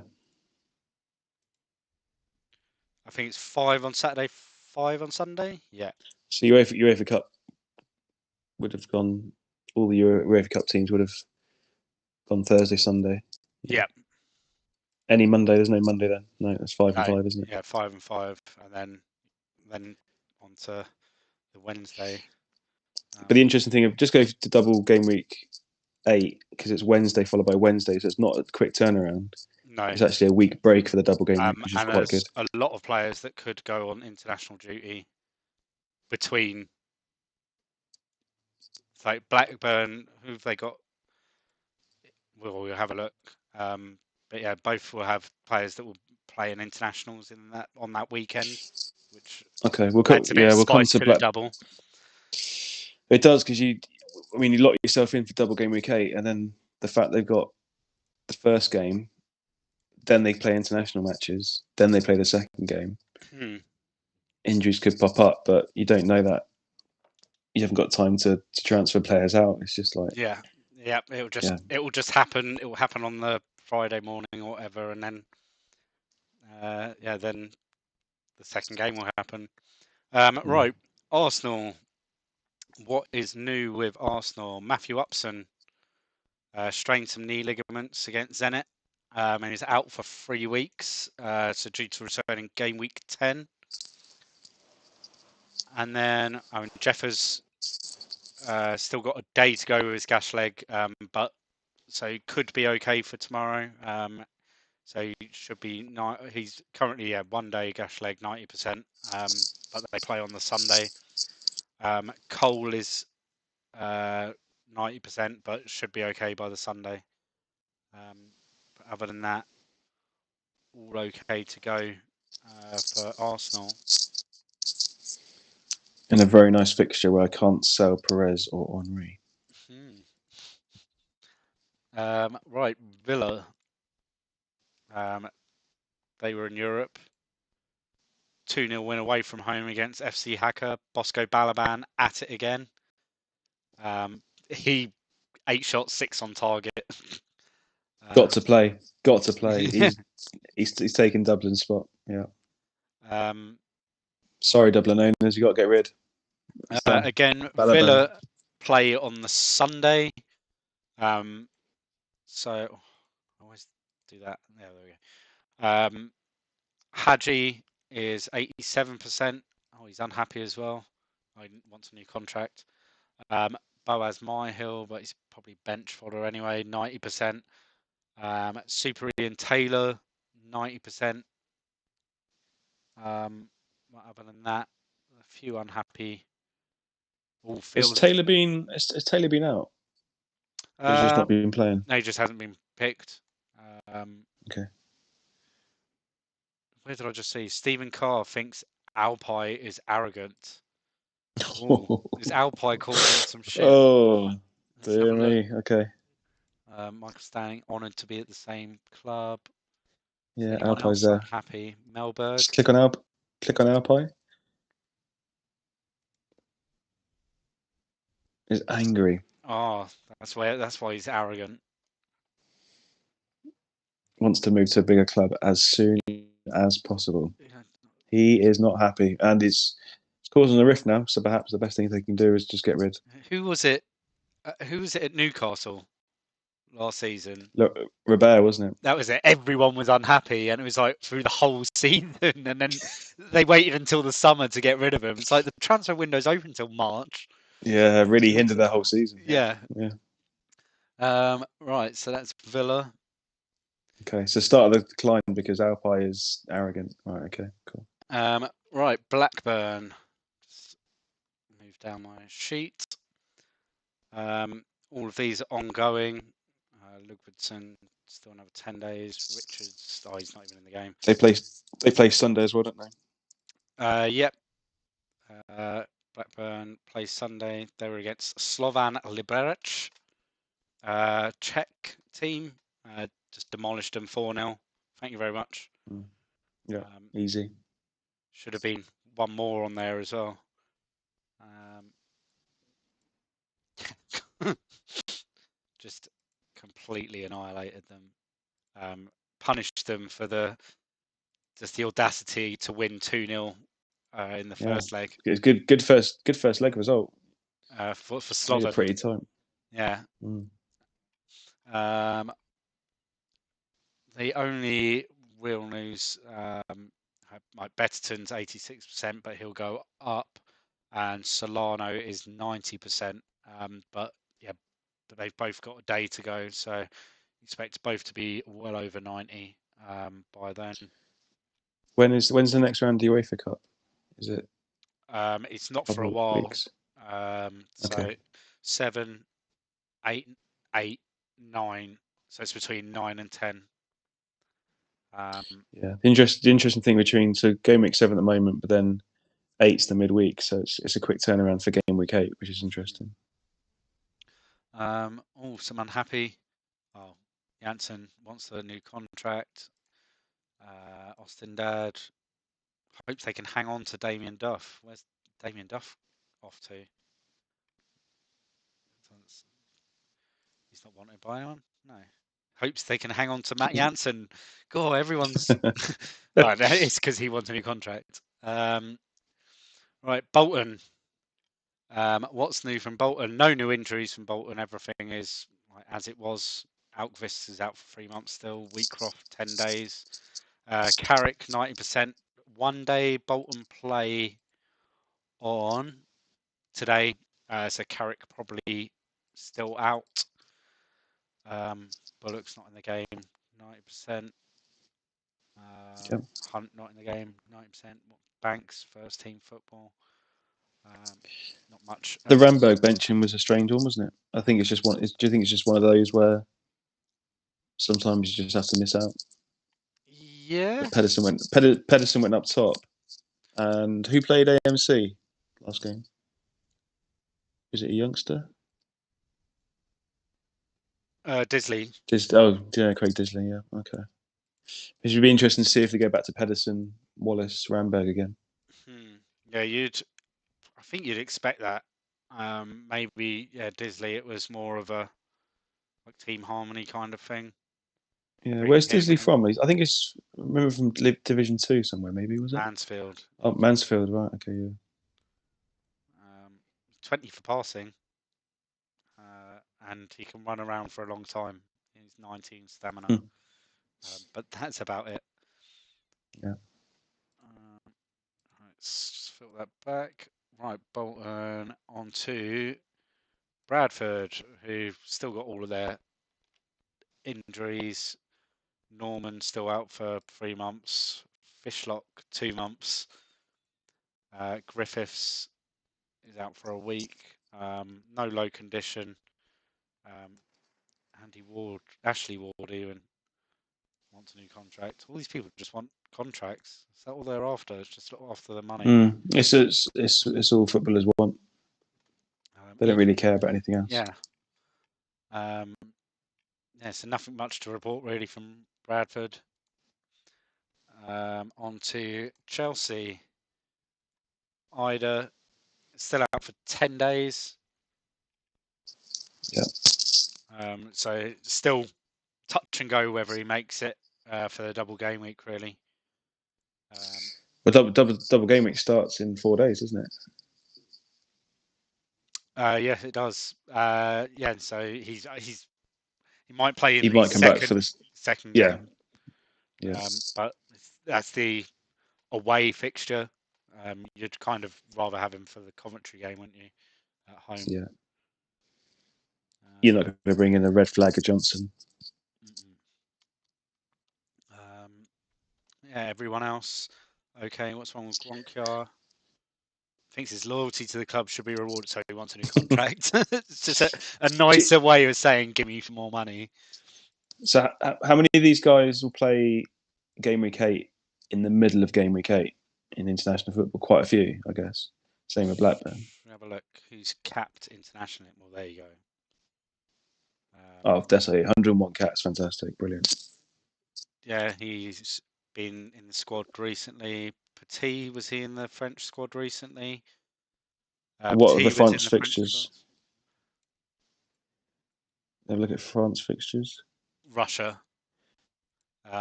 I think it's 5 on Saturday, 5 on Sunday. Yeah. So UEFA Cup would have gone. All the UEFA Cup teams would have gone Thursday, Sunday. Yeah. Any Monday? There's no Monday then. No, it's 5 and 5, isn't it? Yeah, 5 and 5, and then on to the Wednesday. But the interesting thing of just go to double game week 8 because it's Wednesday followed by Wednesday, so it's not a quick turnaround. No, it's actually a week break for the double game week, which is quite good. A lot of players that could go on international duty between, like Blackburn. Who've they got? We'll have a look. But yeah, both will have players that will play in internationals on that weekend. Which we'll come to Black double. It does because you lock yourself in for double game week 8, and then the fact they've got the first game, then they play international matches, then they play the second game. Injuries could pop up, but you don't know that. You haven't got time to transfer players out. It's just like it will just happen. It will happen on the Friday morning or whatever, and then then the second game will happen. Right, Arsenal. What is new with Arsenal? Matthew Upson strained some knee ligaments against Zenit and he's out for 3 weeks, so due to returning game week 10. And then Jeffers still got a day to go with his gash leg, but so he could be okay for tomorrow. So he should be he's currently 1 day gash leg 90%, but they play on the Sunday. Cole is 90%, but should be okay by the Sunday. But other than that, all okay to go for Arsenal. In a very nice fixture where I can't sell Perez or Henry. Right, Villa. They were in Europe. 2-0 win away from home against FC Hacker. Bosco Balaban at it again. He 8 shots, 6 on target. Got to play. He's taken Dublin's spot. Yeah. Sorry, Dublin owners, you got to get rid. Again, Balaban. Villa play on the Sunday. So I always do that. There we go. Hadji is 87%. Oh, he's unhappy as well. He wants a new contract. Boaz Myhill, but he's probably bench fodder anyway, 90%. Super Ian Taylor, 90%. Other than that, a few unhappy. Has Taylor been out? He's just not been playing. No, he just hasn't been picked. Okay. Where did I just see? Stephen Carr thinks Alpie is arrogant. Is Alpie causing some shit? Oh, dear me. Okay. Michael Stanning, honoured to be at the same club. Yeah, Alpie's there. Happy. Melberg. Just click on Alpie. He's angry. Oh, that's why he's arrogant. Wants to move to a bigger club as soon as possible. Yeah. He is not happy, and it's causing a rift now. So perhaps the best thing they can do is just get rid. Who was it? Who was it at Newcastle last season? Look, Robert, wasn't it? That was it. Everyone was unhappy, and it was like through the whole season, and then they waited until the summer to get rid of him. It's like the transfer window's open until March. Yeah, really hindered their whole season. Yeah. Yeah. Right, so that's Villa. Okay, so start of the decline because Alpi is arrogant. Right. Okay. Cool. Right, Blackburn. Just move down my sheet. All of these are ongoing. Ludwigson still another 10 days. Richards, oh, he's not even in the game. They play Sunday as well, don't they? Yep. Blackburn plays Sunday. They were against Slovan Liberec, Czech team. Just demolished them 4-0. Thank you very much. Yeah, easy. Should have been one more on there as well. Just completely annihilated them. Punished them for just the audacity to win 2-0 in the first leg. It's good first leg result. For Slovan. Pretty tight. Yeah. The only real news, like Betterton's 86%, but he'll go up, and Solano is 90%. But they've both got a day to go, so expect both to be well over 90 by then. When's the next round of the UEFA Cup? Is it? It's not for a while. Weeks. So 7, 8, 8, 9. So it's between 9 and 10. The interesting thing between Gameweek 7 at the moment, but then 8's the midweek, so it's a quick turnaround for Gameweek 8, which is interesting. Some unhappy. Oh, Janssen wants a new contract. Austin Dad hopes they can hang on to Damien Duff. Where's Damien Duff off to? He's not wanted by anyone? No. Hopes they can hang on to Matt Janssen. God, everyone's... Right, it's because he wants a new contract. Right, Bolton. What's new from Bolton? No new injuries from Bolton. Everything is as it was. Alkvist is out for 3 months still. Wheatcroft, 10 days. Carrick, 90%. 1 day Bolton play on today. So Carrick probably still out. Bullock's not in the game, 90%. Hunt not in the game, 90%. Banks, first team football. Not much. The Ramberg benching was a strange one, wasn't it? I think it's just one. Do you think it's just one of those where sometimes you just have to miss out? Yeah. Pedersen went up top, and who played AMC last game? Was it a youngster? Disley. Craig Disley. Yeah, okay. It should be interesting to see if they go back to Pedersen, Wallace, Ramberg again. Yeah, I think you'd expect that. Maybe Disley. It was more of a team harmony kind of thing. Yeah, where's Disley from? I think it's remember from Division 2 somewhere. Maybe was it Mansfield? Oh, Mansfield, right? Okay, yeah. 20 for passing, and he can run around for a long time. He's 19 stamina, but that's about it. Yeah. Let's just fill that back. Right, Bolton on to Bradford, who've still got all of their injuries. Norman still out for 3 months. Fishlock 2 months. Griffiths is out for a week. No low condition. Ashley Ward even wants a new contract. All these people just want contracts. Is that all they're after? It's just after the money. It's all footballers want. They don't really care about anything else. Yeah. So nothing much to report really from Bradford. On to Chelsea. Ida still out for 10 days. Yeah. So still touch and go whether he makes it for the double game week, really. Well, double game week starts in 4 days, doesn't it? Yeah, it does. So he might play in he might come back for the second game. Yeah. But that's the away fixture. You'd kind of rather have him for the Coventry game, wouldn't you? at home. Yeah. You're not going to bring in a red flag of Johnson. Yeah, everyone else. Okay, what's wrong with Gronkia? Thinks his loyalty to the club should be rewarded, so he wants a new contract. It's just a nicer way of saying, give me more money. So how many of these guys will play Game Week 8 in the middle of Game Week 8 in international football? Quite a few, I guess. Same with Blackburn. Have a look. Who's capped internationally? Well, there you go. Desailly, 101 caps, fantastic, brilliant. Yeah, he's been in the squad recently. Petit, was he in the French squad recently? What are the France fixtures? Have a look at France fixtures. Russia.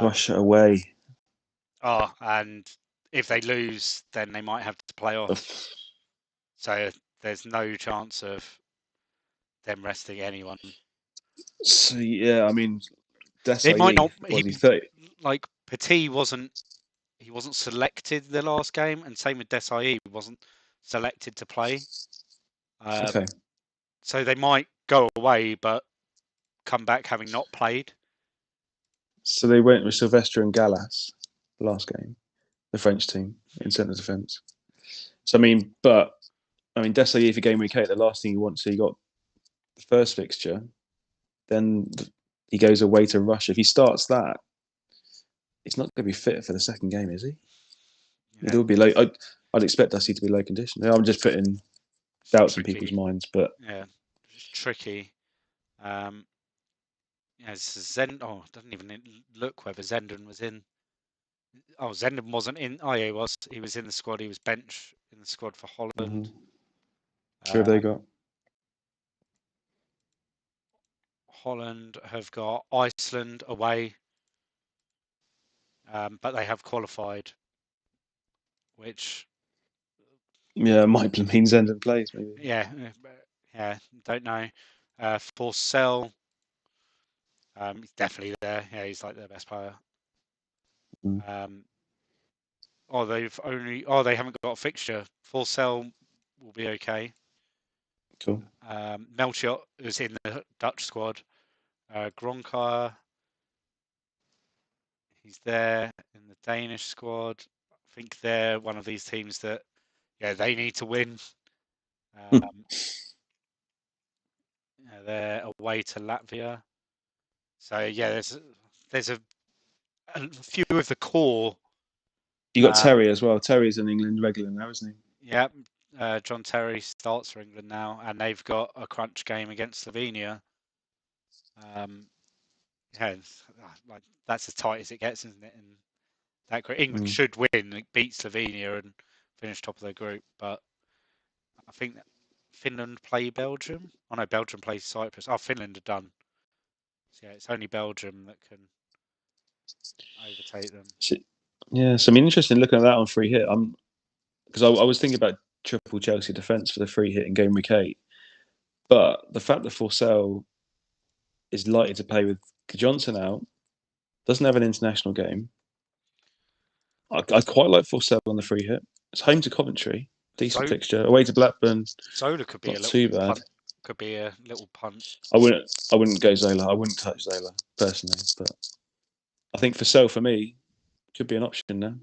Russia away. And if they lose, then they might have to play off. So there's no chance of them resting anyone. So yeah, I mean, It might not. Like Petit wasn't selected the last game, and same with Desailly wasn't selected to play. Okay. So they might go away, but come back having not played. So they went with Sylvester and Gallas the last game, the French team in centre defence. So I mean, Desailly for Game Week 8, the last thing you want, so you got the first fixture, then he goes away to Russia. If he starts that, he's not going to be fit for the second game, is he? Yeah. It'll be low. I'd expect Dusty to be low condition. I'm just putting doubts in people's minds, but yeah, it's tricky. It doesn't even look whether Zenden was in. Oh, Zenden wasn't in. Oh, yeah, he was. He was in the squad. He was bench in the squad for Holland. Mm-hmm. Who have they got? Holland have got Iceland away, but they have qualified, which might mean Zenden plays maybe. Yeah, don't know. Forsell, he's definitely there. Yeah, he's like their best player. Mm. They haven't got a fixture. Forsell will be okay. Cool. Melchiot is in the Dutch squad. Gronka, he's there in the Danish squad. I think they're one of these teams that, they need to win. They're away to Latvia. So there's a few of the core. You got Terry as well. Terry's in England regular now, isn't he? Yeah, John Terry starts for England now, and they've got a crunch game against Slovenia. That's as tight as it gets, isn't it? And that England should win, beat Slovenia, and finish top of their group. But I think that Finland play Belgium. Oh no, Belgium plays Cyprus. Oh, Finland are done. So it's only Belgium that can overtake them. So I mean, interesting looking at that on free hit. Because I was thinking about triple Chelsea defence for the free hit in Game Week 8, but the fact that Forsell is likely to play with Johnson out, doesn't have an international game. I quite like Forsell on the free hit. It's home to Coventry, decent fixture. Away to Blackburn, Zola could be not too bad. Punt. Could be a little punt. I wouldn't go Zola. I wouldn't touch Zola personally, but I think Forsell for me could be an option now.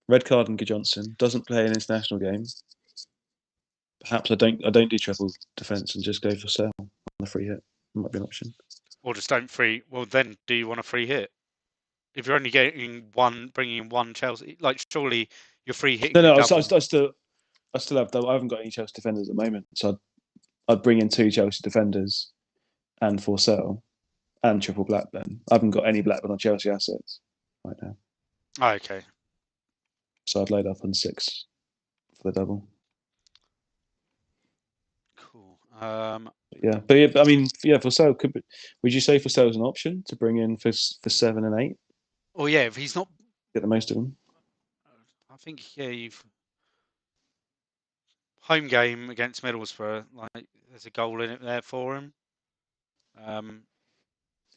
Red card and Johnson doesn't play an international game. Perhaps I don't do triple defence and just go Forsell on the free hit. Might be an option. Or just don't free. Well, then do you want a free hit? If you're only getting one, bringing in one Chelsea, surely you're free hitting. No, I still have. I haven't got any Chelsea defenders at the moment, so I'd bring in 2 Chelsea defenders and Forsell and triple Blackburn. I haven't got any Blackburn or Chelsea assets right now. Oh, okay. So I'd load up on 6 for the double. Cool. Forsell could be. Would you say Forsell is an option to bring in for 7 and 8? Oh yeah, if he's not get the most of them. I think you've home game against Middlesbrough. There's a goal in it there for him.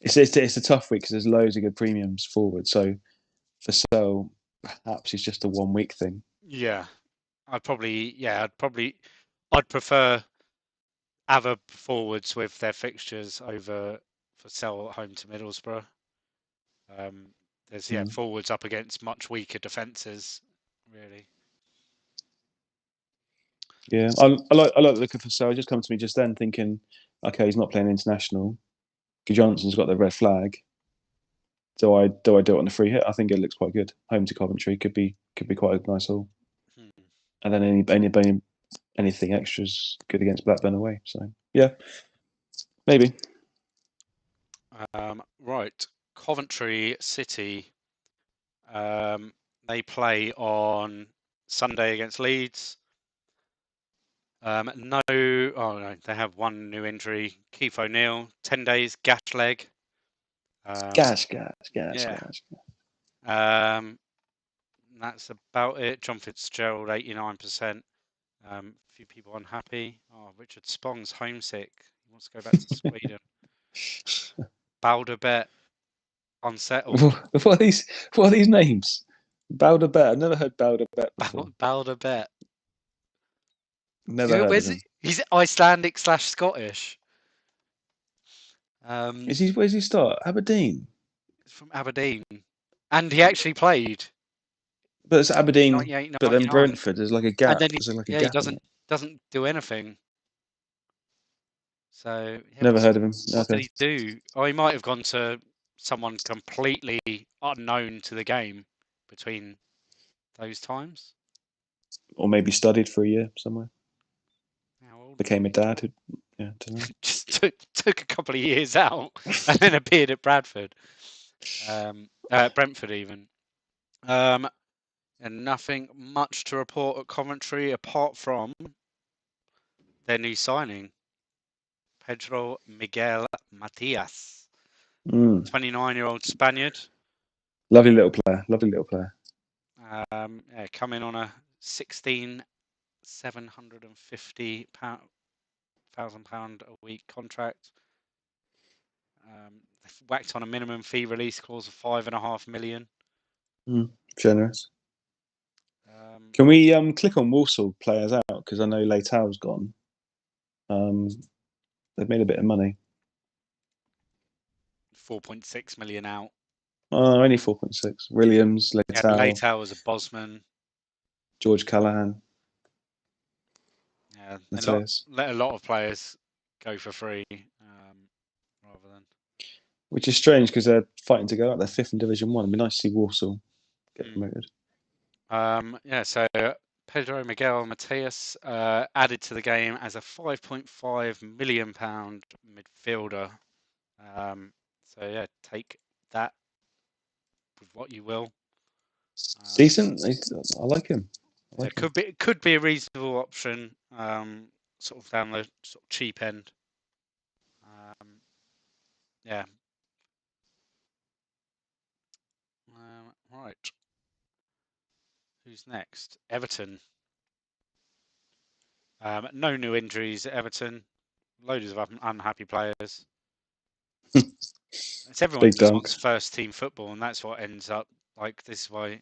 It's a tough week because there's loads of good premiums forward. So Forsell, perhaps it's just a 1 week thing. Yeah, I'd prefer other forwards with their fixtures over for sale at home to Middlesbrough. There's forwards up against much weaker defences, really. Yeah, I like looking for Sale. Just come to me just then, thinking, okay, he's not playing international. Johnson's got the red flag. Do I do it on the free hit? I think it looks quite good. Home to Coventry could be quite a nice haul. And then anything extras good against Blackburn away. So yeah, maybe. Right, Coventry City. They play on Sunday against Leeds. No, they have one new injury. Keith O'Neill, 10 days, gash leg. Gash. That's about it. John Fitzgerald, 89%. A few people unhappy. Oh, Richard Spong's homesick. He wants to go back to Sweden. Balderbet, unsettled. What are these names? Balderbet. I've never heard Balderbet before. Balderbet. Never heard of him. He's Icelandic / Scottish. Where's he start? Aberdeen. From Aberdeen, and he actually played. But it's Aberdeen. But then Brentford is like a gap. He doesn't do anything. So never heard of him. What did he do? Oh, he might have gone to someone completely unknown to the game between those times. Or maybe studied for a year somewhere. Became a dad. Don't know. Just took a couple of years out and then appeared at Brentford even. And nothing much to report at Coventry apart from their new signing, Pedro Miguel Matias, 29-year-old Spaniard. Lovely little player. Coming on a £16,750,000 a week contract. Whacked on a minimum fee release clause of $5.5 million. Generous. Can we click on Walsall players out, because I know Leitau's gone. They've made a bit of money. 4.6 million out. Oh, only 4.6. Williams, Leitau. Yeah, Leitau was a Bosman. George Callahan. Yeah, let a lot of players go for free rather than. Which is strange because they're fighting to go up. They're fifth in Division 1. It'd be nice to see Walsall get promoted. So Pedro Miguel Matias added to the game as a £5.5 million midfielder. Take that with what you will. Decent. I like him. Could be a reasonable option, sort of down the sort of cheap end. Right. Who's next? Everton. No new injuries at Everton. Loads of unhappy players. It's everyone just wants first team football, and that's what ends up like. This is why,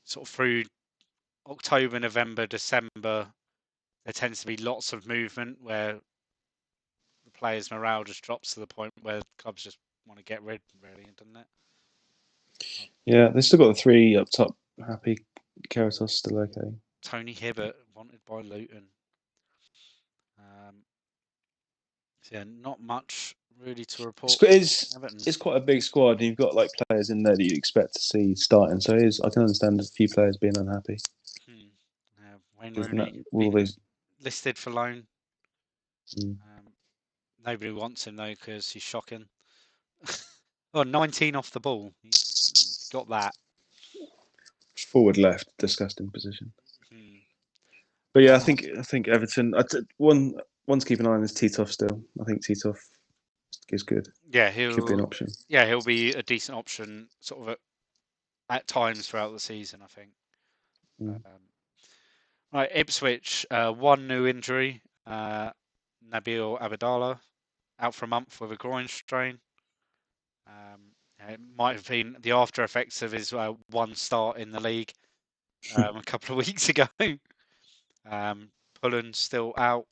sort of through October, November, December, there tends to be lots of movement where the players' morale just drops to the point where clubs just want to get rid, really, doesn't it? Yeah, they've still got the three up top. Happy. Karatos still okay. Tony Hibbert wanted by Luton. Not much really to report. It's quite a big squad, and you've got like players in there that you expect to see starting. So I can understand a few players being unhappy. Wayne Rooney listed for loan. Nobody wants him though because he's shocking. 19 off the ball. He's got that. Forward left, disgusting position. But yeah, I think Everton. One to keep an eye on is Titoff still. I think Titoff is good. Yeah, could be an option. Yeah, he'll be a decent option, sort of at times throughout the season, I think. Right, Ipswich, one new injury. Nabil Abdallah out for a month with a groin strain. It might have been the after effects of his one start in the league a couple of weeks ago. Pullen still out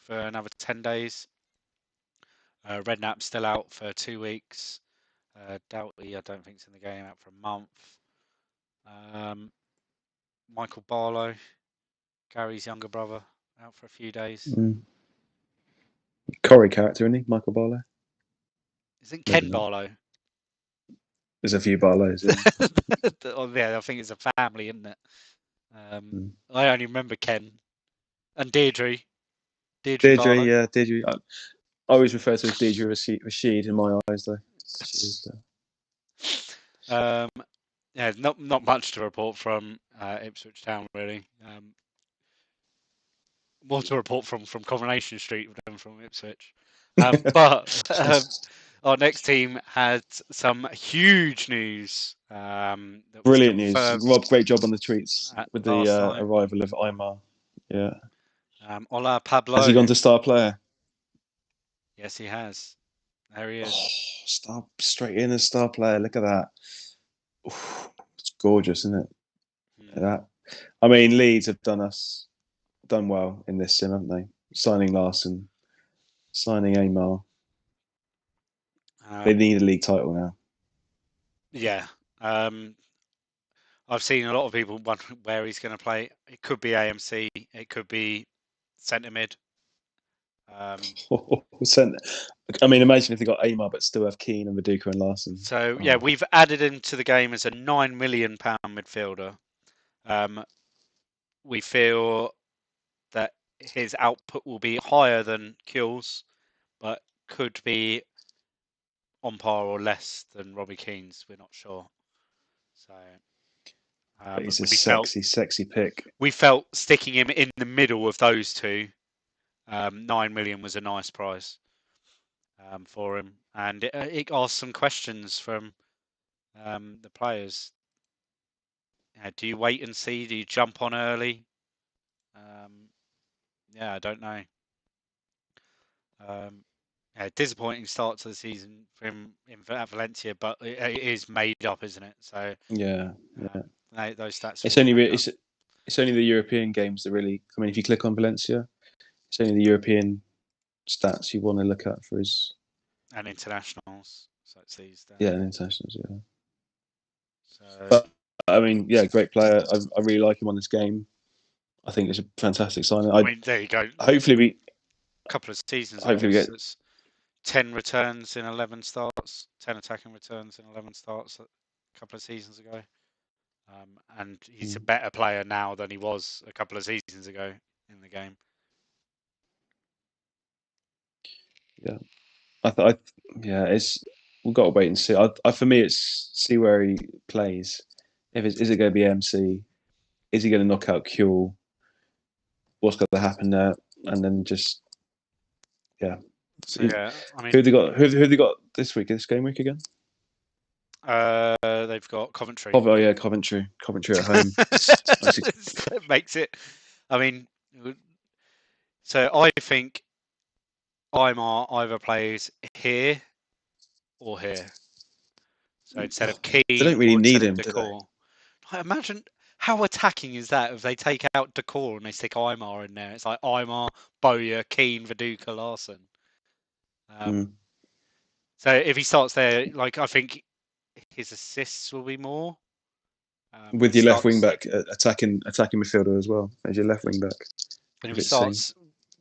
for another 10 days. Redknapp's still out for 2 weeks. Doughty, I don't think it's in the game, out for a month. Michael Barlow, Gary's younger brother, out for a few days. Corrie character, isn't he? Michael Barlow. Isn't Ken Barlow? There's a few Barlows. Yeah. Yeah, I think it's a family, isn't it? I only remember Ken and Deirdre. Deirdre Barlow. Yeah, Deirdre. I always refer to as Deirdre Rashid in my eyes, though. Yeah, not much to report from Ipswich Town, really. More to report from Coronation Street than from Ipswich. But our next team had some huge news. Brilliant news. Rob, great job on the tweets with the arrival of Aymar. Yeah. Ola Pablo. Has he gone to star player? Yes, he has. There he is. Straight in as star player. Look at that. It's gorgeous, isn't it? That. I mean, Leeds have done well in this sim, haven't they? Signing Larson, signing Aymar. They need a league title now. Yeah. I've seen a lot of people wondering where he's going to play. It could be AMC. It could be centre mid. I mean, imagine if they got Aymar but still have Keane and Viduka and Larson. So yeah, we've added him to the game as a £9 million midfielder. We feel that his output will be higher than Kuhl's, but could be on par or less than Robbie Keane's. We're not sure. So he's a sexy pick. We felt sticking him in the middle of those two, 9 million was a nice price for him, and it asked some questions from the players. Do you wait and see? Do you jump on early? I don't know. Disappointing start to the season for him at Valencia, but it is made up, isn't it? So yeah. Those stats. It's only the European games that really. I mean, if you click on Valencia, it's only the European stats you want to look at for his and internationals. So it's these. Internationals. Yeah. So, but I mean, great player. I really like him on this game. I think it's a fantastic signing. I mean, there you go. Hopefully, a couple of seasons. Hopefully, we get 10 returns in 11 starts, 10 attacking returns in 11 starts a couple of seasons ago. And he's a better player now than he was a couple of seasons ago in the game. Yeah, we've got to wait and see. For me, it's see where he plays. Is it going to be MC? Is he going to knock out Kuhl? What's going to happen there? And then just So I mean, who have they got this week? This game week again? They've got Coventry. Coventry at home. That makes it. I mean, so I think Aymar either plays here or here. So instead of Keane, they don't really need him. I imagine how attacking is that if they take out Decor and they stick Aymar in there? It's like Aymar, Bowyer, Keane, Viduka, Larson. So if he starts there, like I think his assists will be more. With your left wing back attacking midfielder as well as your left wing back. And if he starts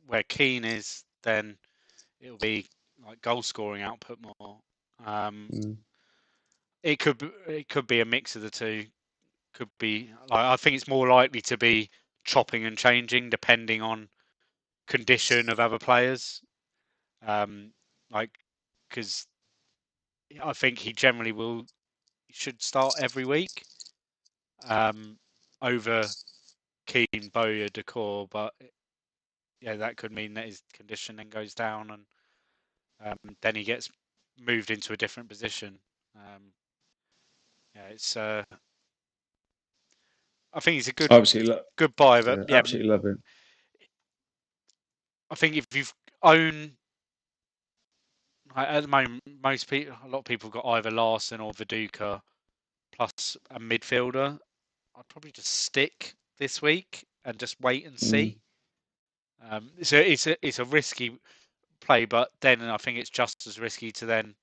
where Keane is, then it'll be like goal scoring output more. It could be a mix of the two. Could be. I think it's more likely to be chopping and changing depending on condition of other players. Because I think he generally should start every week over Keane, Bowyer, Decor, but that could mean that his condition then goes down and then he gets moved into a different position. It's. I think he's a good buy, but absolutely love it. I think if you've owned at the moment, a lot of people have got either Larson or Viduka plus a midfielder. I'd probably just stick this week and just wait and see. So it's a risky play, but then I think it's just as risky to then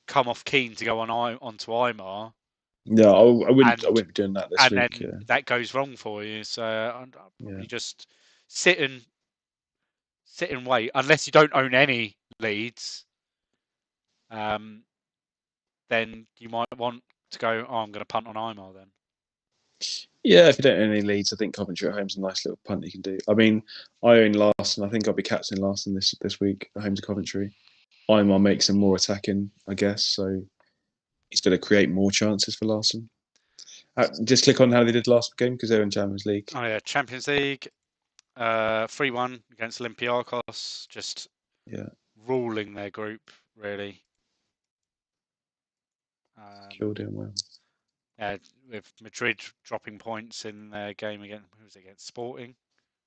come off Keane to go onto Aymar. Yeah, I wouldn't. I and wouldn't be doing that this and week. then that goes wrong for you. So I'd Yeah. probably just sit and wait, unless you don't own any leads. Then you might want to go, oh, I'm going to punt on Aymar then. Yeah, if you don't own any leads, I think Coventry at home's a nice little punt you can do. I mean, I own Larson. I think I'll be captaining Larson this week at home to Coventry. Aymar makes him more attacking, I guess, so he's going to create more chances for Larson. Just click on how they did last game because they're in Champions League. Oh yeah, Champions League, 3-1 against Olympiacos, just ruling their group really. Killed him well. With Madrid dropping points in their game against Sporting?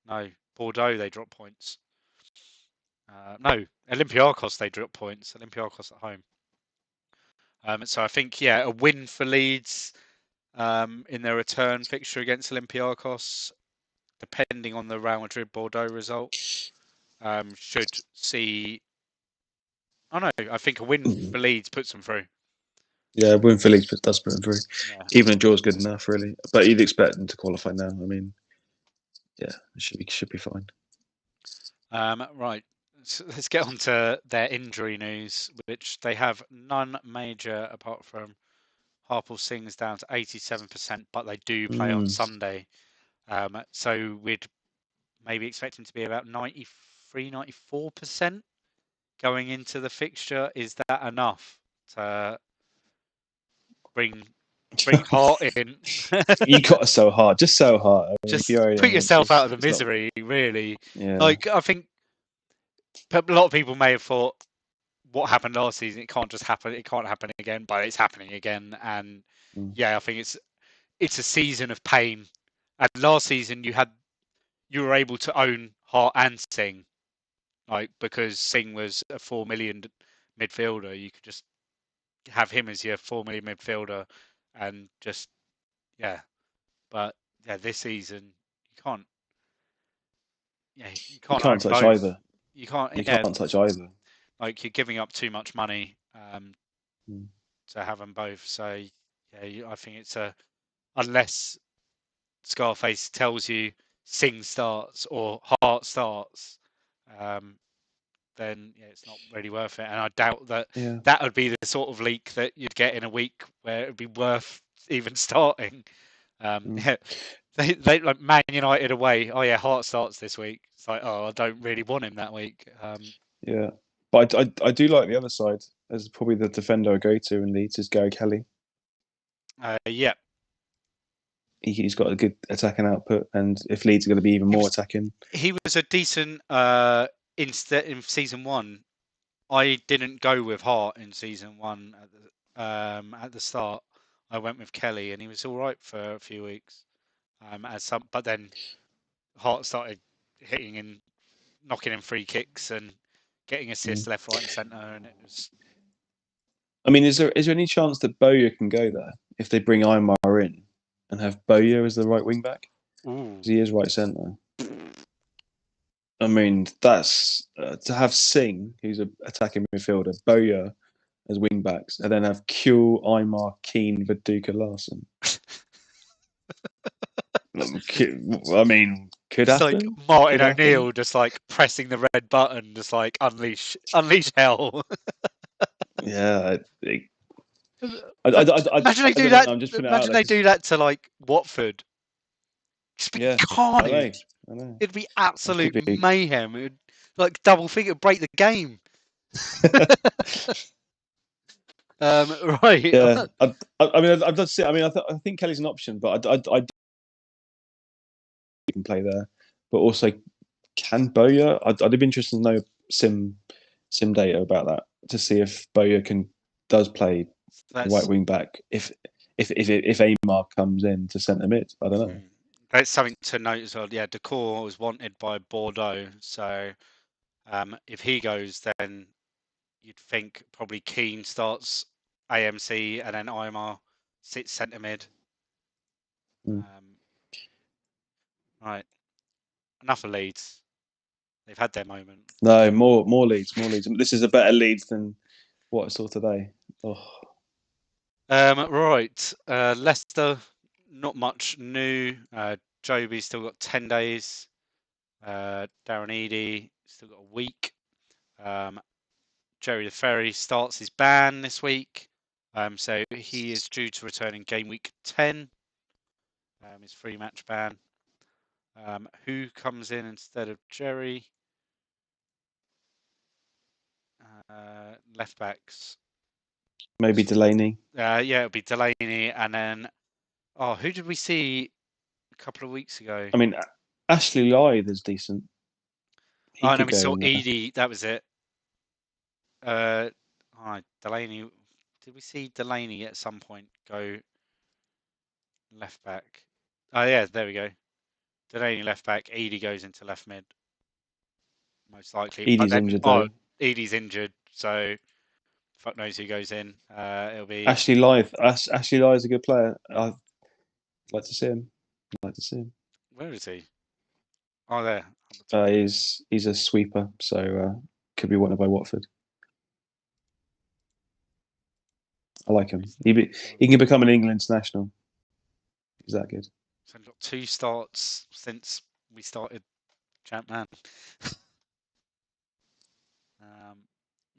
No, Bordeaux they dropped points. No, Olympiacos they dropped points. Olympiacos at home. So I think a win for Leeds in their return fixture against Olympiacos, depending on the Real Madrid Bordeaux result, should see. Oh no, I think a win for Leeds puts them through. Yeah, win for Leeds does put them through. Yeah. Even a draw's good enough, really. But you'd expect them to qualify now. I mean, yeah, it should be fine. Right. So let's get on to their injury news, which they have none major apart from Harpal Singh's down to 87%, but they do play on Sunday. So we'd maybe expect him to be about 93, 94% going into the fixture. Is that enough to bring Hart in? You got so hard, just so hard. I mean, Just put yourself out of the it's misery, really. Yeah. Like, I think a lot of people may have thought, what happened last season, it can't just happen. It can't happen again, but it's happening again. And I think it's a season of pain. And last season you were able to own Hart and Singh, like because Singh was a 4 million midfielder. You could just have him as your 4 million midfielder, and just But this season you can't. You You can't can't own touch both. either. You can't. You can't touch either. Like you're giving up too much money Mm. to have them both. So I think it's unless Scarface tells you Sing starts or Hart starts, then it's not really worth it. And I doubt that that would be the sort of leak that you'd get in a week where it'd be worth even starting. They like Man United away. Oh yeah, Hart starts this week. It's like, oh, I don't really want him that week. Yeah, but I do like the other side as probably the defender I go to in Leeds is Gary Kelly. Yeah, he's got a good attacking output, and if Leeds are going to be even more attacking, he was a decent in season one. I didn't go with Hart in season one at the start. I went with Kelly, and he was all right for a few weeks. But then Hart started hitting and knocking in free kicks and getting assists left, right, and centre, and it was. I mean, is there any chance that Bowyer can go there if they bring Aymar in and have Bowyer as the right wing back? Because he is right centre. I mean, that's to have Singh, who's an attacking midfielder, Bowyer as wing backs, and then have Kuhl, Aymar, Keane, Viduka, Larson. I mean, could it's happen. Like Martin O'Neill just like pressing the red button, just like unleash hell. Yeah. Imagine they do that. Imagine they do that to like Watford. Just be carnage. I know. It'd be absolute mayhem. It would like double think it'd break the game. Right. Yeah. I mean, I'd love to see. I mean, I think Kelly's an option, but I can play there. But also, can Bowyer? I'd be interested to know sim data about that to see if Bowyer does play right wing back if Aymar comes in to centre mid. I don't know. That's something to note as well. Yeah, Decor was wanted by Bordeaux, so if he goes, then you'd think probably Keane starts AMC and then Aymar sits centre mid. Right. enough of Leeds. They've had their moment. No, more Leeds, more Leeds. This is a better Leeds than what I saw today. Oh, Right, Leicester, not much new. Joby's still got 10 days. Darren Eady still got a week. Jerry the Ferry starts his ban this week. So he is due to return in game week 10. His 3-match ban. Who comes in instead of Jerry? Left backs. maybe Delaney. Yeah, it'll be Delaney, and then who did we see a couple of weeks ago? I mean, Ashley Lythe is decent. He No, could we go saw in there. Eady. That was it. Delaney. Did we see Delaney at some point go left back? Oh yeah, there we go. Delaney left back. Eady goes into left mid, most likely. But Edie's then, injured though. Eady's injured, so fuck knows who goes in. It'll be Ashley Lythe. Ashley Lythe is a good player. I'd like to see him. Where is he? Oh, there. He's a sweeper, so could be wanted by Watford. I like him. He can become an England international. He's that good. So we've got 2 starts since we started ChampMan.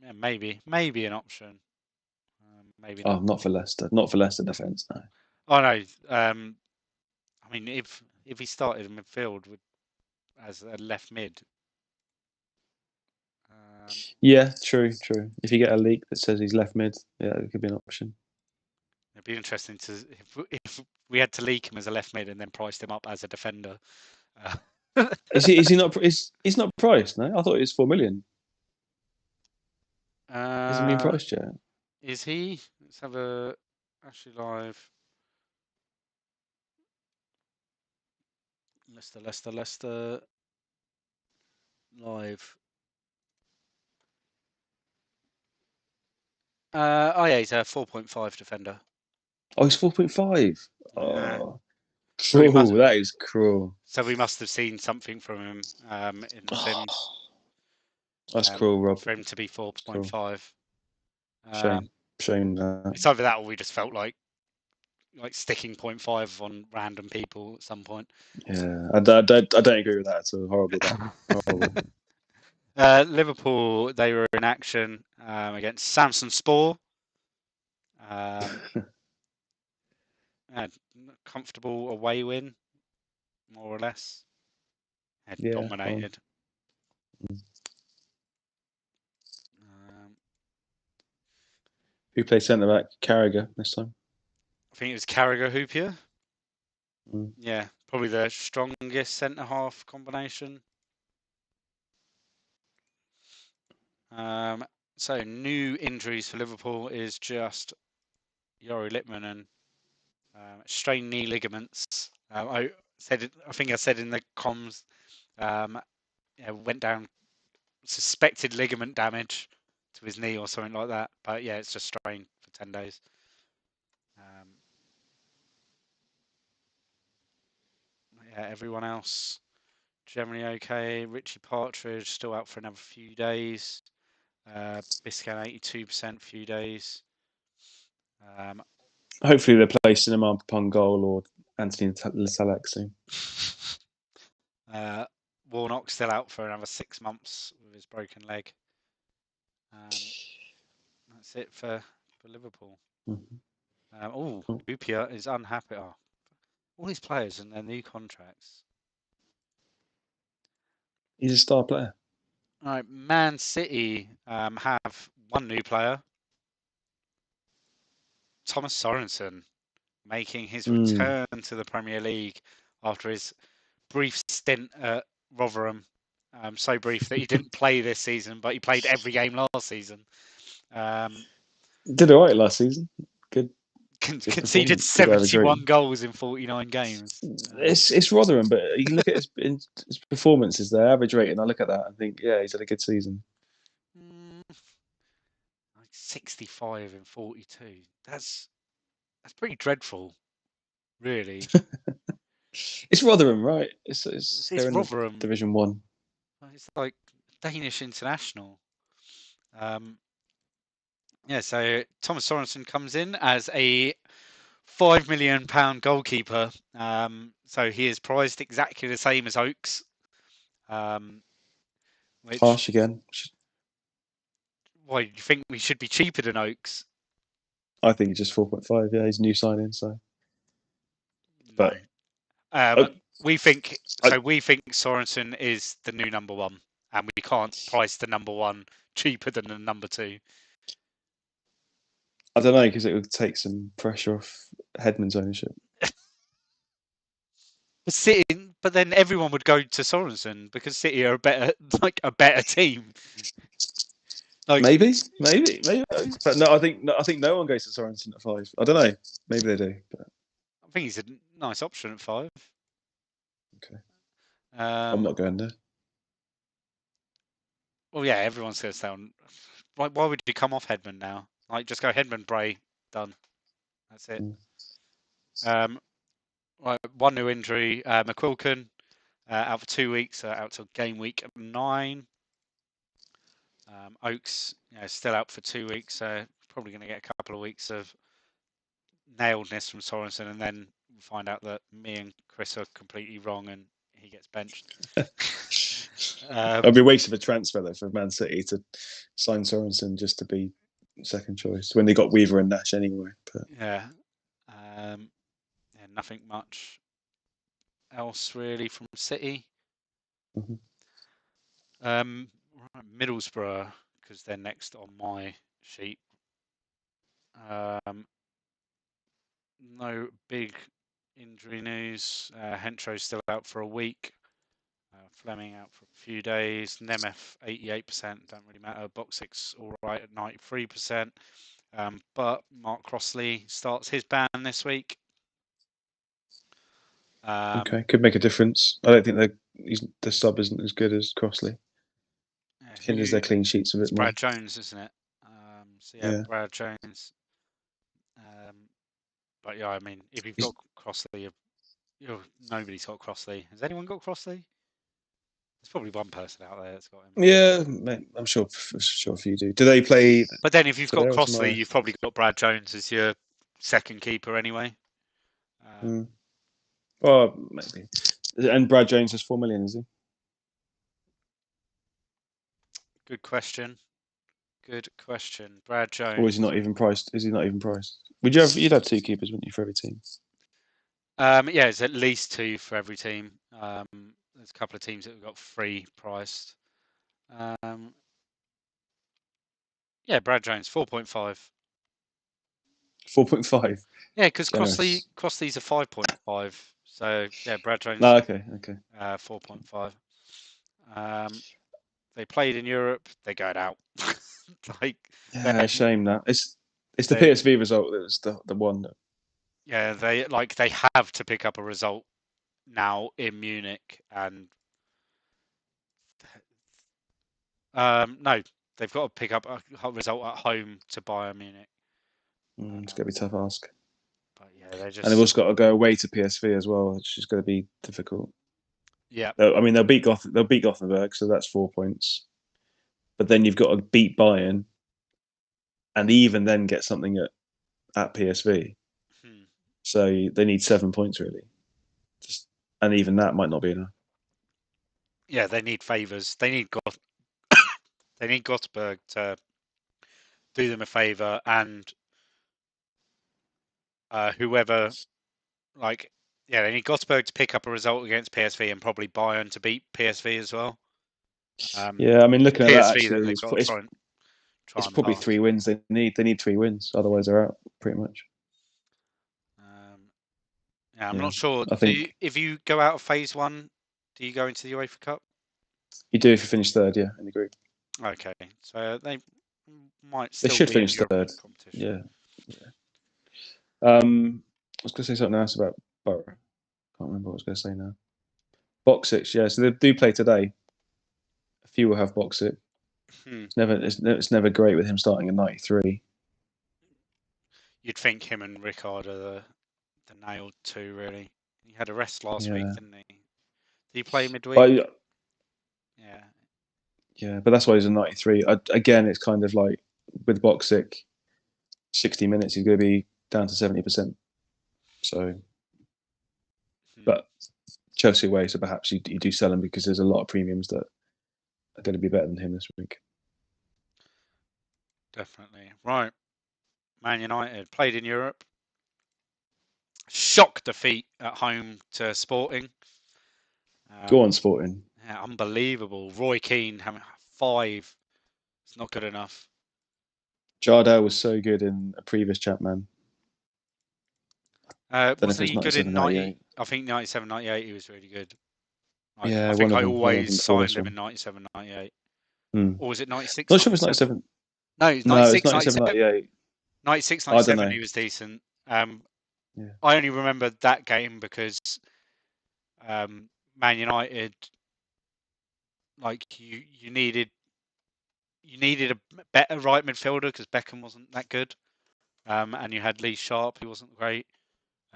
Yeah, maybe an option. Maybe not. Not for Leicester. Not for Leicester defence. No. Oh no. I mean, if he started in midfield as a left mid. Yeah, true. If you get a leak that says he's left mid, yeah, it could be an option. It'd be interesting to if we had to leak him as a left mid and then priced him up as a defender. Is he not? He's not priced? No, I thought he was 4 million. Hasn't been priced yet. Is he? Let's have a Ashley Live. Leicester live. Yeah, he's a 4.5 defender. Oh, he's 4.5. Yeah. Oh, cruel. That is cruel. So we must have seen something from him in the Sims. That's cruel, Rob. For him to be 4.5. Shame. It's either that or we just felt like sticking 0.5 on random people at some point. Yeah, I don't agree with that at all. Horrible. Liverpool, they were in action against Samson Spor. Comfortable away win, more or less. Dominated. Who plays centre back? Carragher this time. I think it was Carragher Hoopier. Yeah, probably the strongest centre half combination. So new injuries for Liverpool is just Yori Littman and strained knee ligaments. I think I said in the comms, went down suspected ligament damage to his knee or something like that. But yeah, it's just strained for 10 days. Everyone else generally okay. Richie Partridge still out for another few days. Biscan 82% few days. Hopefully they play Cinema upon goal or Anthony Salak soon. Warnock's still out for another 6 months with his broken leg. That's it for Liverpool. Upia is unhappy. All these players and their new contracts. He's a star player. All right, Man City have one new player. Thomas Sorensen making his return to the Premier League after his brief stint at Rotherham. So brief that he didn't play this season, but he played every game last season. Did all right last season. Good. Conceded 71 goals in 49 games. It's Rotherham, but you can look at his performances, their average rating. I look at that and think, yeah, he's had a good season. 65 in 42. That's pretty dreadful, really. It's Rotherham, right? It's they're in Rotherham. Division 1. It's like Danish international. So Thomas Sorensen comes in as a £5 million goalkeeper. So he is priced exactly the same as Oakes. Which, Harsh again. why do you think we should be cheaper than Oakes? I think it's just 4.5. Yeah, he's a new signing. So, No. but we think I, We think Sorensen is the new number one, and we can't price the number one cheaper than the number two. I don't know, because it would take some pressure off Hedman's ownership. But then everyone would go to Sorensen because City are a better team. Maybe. But no, I think no one goes to Sorensen at 5. I don't know. Maybe they do. But... I think he's a nice option at 5. Okay. I'm not going there. Well, yeah, everyone's going to sound. Why would you come off Hedman now? Just go Hedman, Bray, done. That's it. Right, one new injury. McQuilkin out for 2 weeks, out till game week 9. Oakes, still out for 2 weeks, so probably going to get a couple of weeks of nailedness from Sorensen, and then we'll find out that me and Chris are completely wrong, and he gets benched. It'd be a waste of a transfer though for Man City to sign Sorensen just to be second choice when they got Weaver and Nash anyway. But... nothing much else really from City. Mm-hmm. Middlesbrough, because they're next on my sheet. No big injury news. Hentro's still out for a week. Fleming out for a few days. Nemeth 88%, don't really matter. Boxic all right at 93%. But Mark Crossley starts his ban this week. Okay, could make a difference. I don't think the sub isn't as good as Crossley. Hinders their clean sheets a bit more. Brad Jones, isn't it? Brad Jones. But yeah, I mean, if you've got Crossley, nobody's got Crossley. Has anyone got Crossley? There's probably one person out there that's got him. Yeah, I'm sure a few do. Do they play? But then if you've got Crossley, you've probably got Brad Jones as your second keeper anyway. Well, maybe. And Brad Jones has 4 million, is he? Good question. Brad Jones. Or is he not even priced? You'd have 2 keepers, wouldn't you, for every team? It's at least 2 for every team. There's a couple of teams that have got 3 priced. Brad Jones, 4.5. 4.5. Yeah, because Crossley's a 5.5. So yeah, Brad Jones. No, okay. 4.5. They played in Europe. They're going out. Shame that it's the PSV result that was the one. Yeah, they have to pick up a result now in Munich, and no, they've got to pick up a result at home to Bayern Munich. It's going to be a tough ask. But yeah, and they've also got to go away to PSV as well, which is going to be difficult. Yeah, I mean they'll beat Gothenburg, so that's 4 points. But then you've got to beat Bayern, and even then get something at PSV. So they need 7 points really, and even that might not be enough. Yeah, they need favours. They need Gothenburg to do them a favour, and whoever, they need Gothenburg to pick up a result against PSV, and probably Bayern to beat PSV as well. I mean, looking at that, actually, it's probably 3 wins they need. They need 3 wins, otherwise they're out pretty much. I'm not sure. If you go out of phase 1, do you go into the UEFA Cup? You do if you finish third, in the group. Okay, so they might still. They should finish third. Yeah. I was going to say something else about Borough. Can't remember what I was going to say now. Boxic, yeah. So they do play today. A few will have Boxic. It's never great with him starting in 93. You'd think him and Rickard are the nailed 2, really. He had a rest last week, Yeah. didn't he? Did he play midweek? But Yeah. yeah, but that's why he's a 93. Again, it's kind of like with Boxic, 60 minutes, he's going to be down to 70%. So, but Chelsea away, so perhaps you do sell him because there's a lot of premiums that are going to be better than him this week. Definitely. Right. Man United played in Europe. Shock defeat at home to Sporting. Go on, Sporting. Yeah, unbelievable. Roy Keane having 5. It's not good enough. Jardel was so good in a previous ChampMan. Wasn't he good in 90? 98. I think 97, 98 he was really good. Yeah, I think I one of always them before this signed him one. in 97, 98. Hmm. Or was it 96, Not sure if it's 97? 97. No, it's No, it's 96, 97, 97. 98. 96, I don't 97 know. he was decent. Yeah. I only remember that game because Man United, like you needed a better right midfielder because Beckham wasn't that good, and you had Lee Sharp who wasn't great,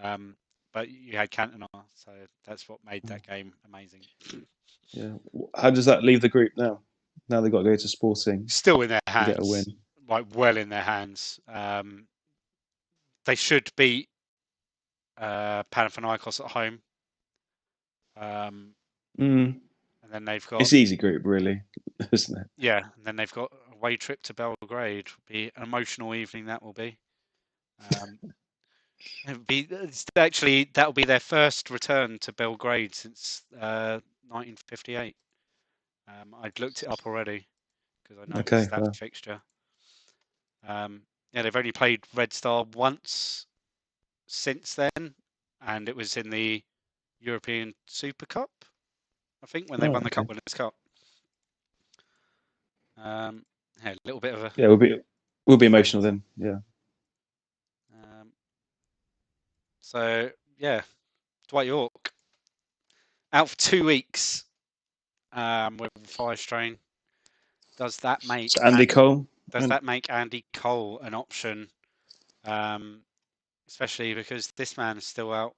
but you had Cantona, so that's what made that game amazing. Yeah. How does that leave the group now? Now they've got to go to Sporting Still in their and get a win. hands, like well in their hands. They should beat Panathinaikos at home. And then they've got It's easy group, really, isn't it? yeah, and then they've got a away trip to Belgrade. Be an emotional evening that will be. Actually that'll be their first return to Belgrade since 1958. I'd looked it up already because I noticed that fixture. Yeah, they've only played Red Star once since then, and it was in the European Super Cup, I think, when they won the Cup Winners' Cup. Yeah, a little bit of a we'll be emotional then. Yeah. So yeah, Dwight York out for 2 weeks with a thigh strain. Does that make So Andy Cole? Does that make Andy Cole an option? Especially because this man is still out.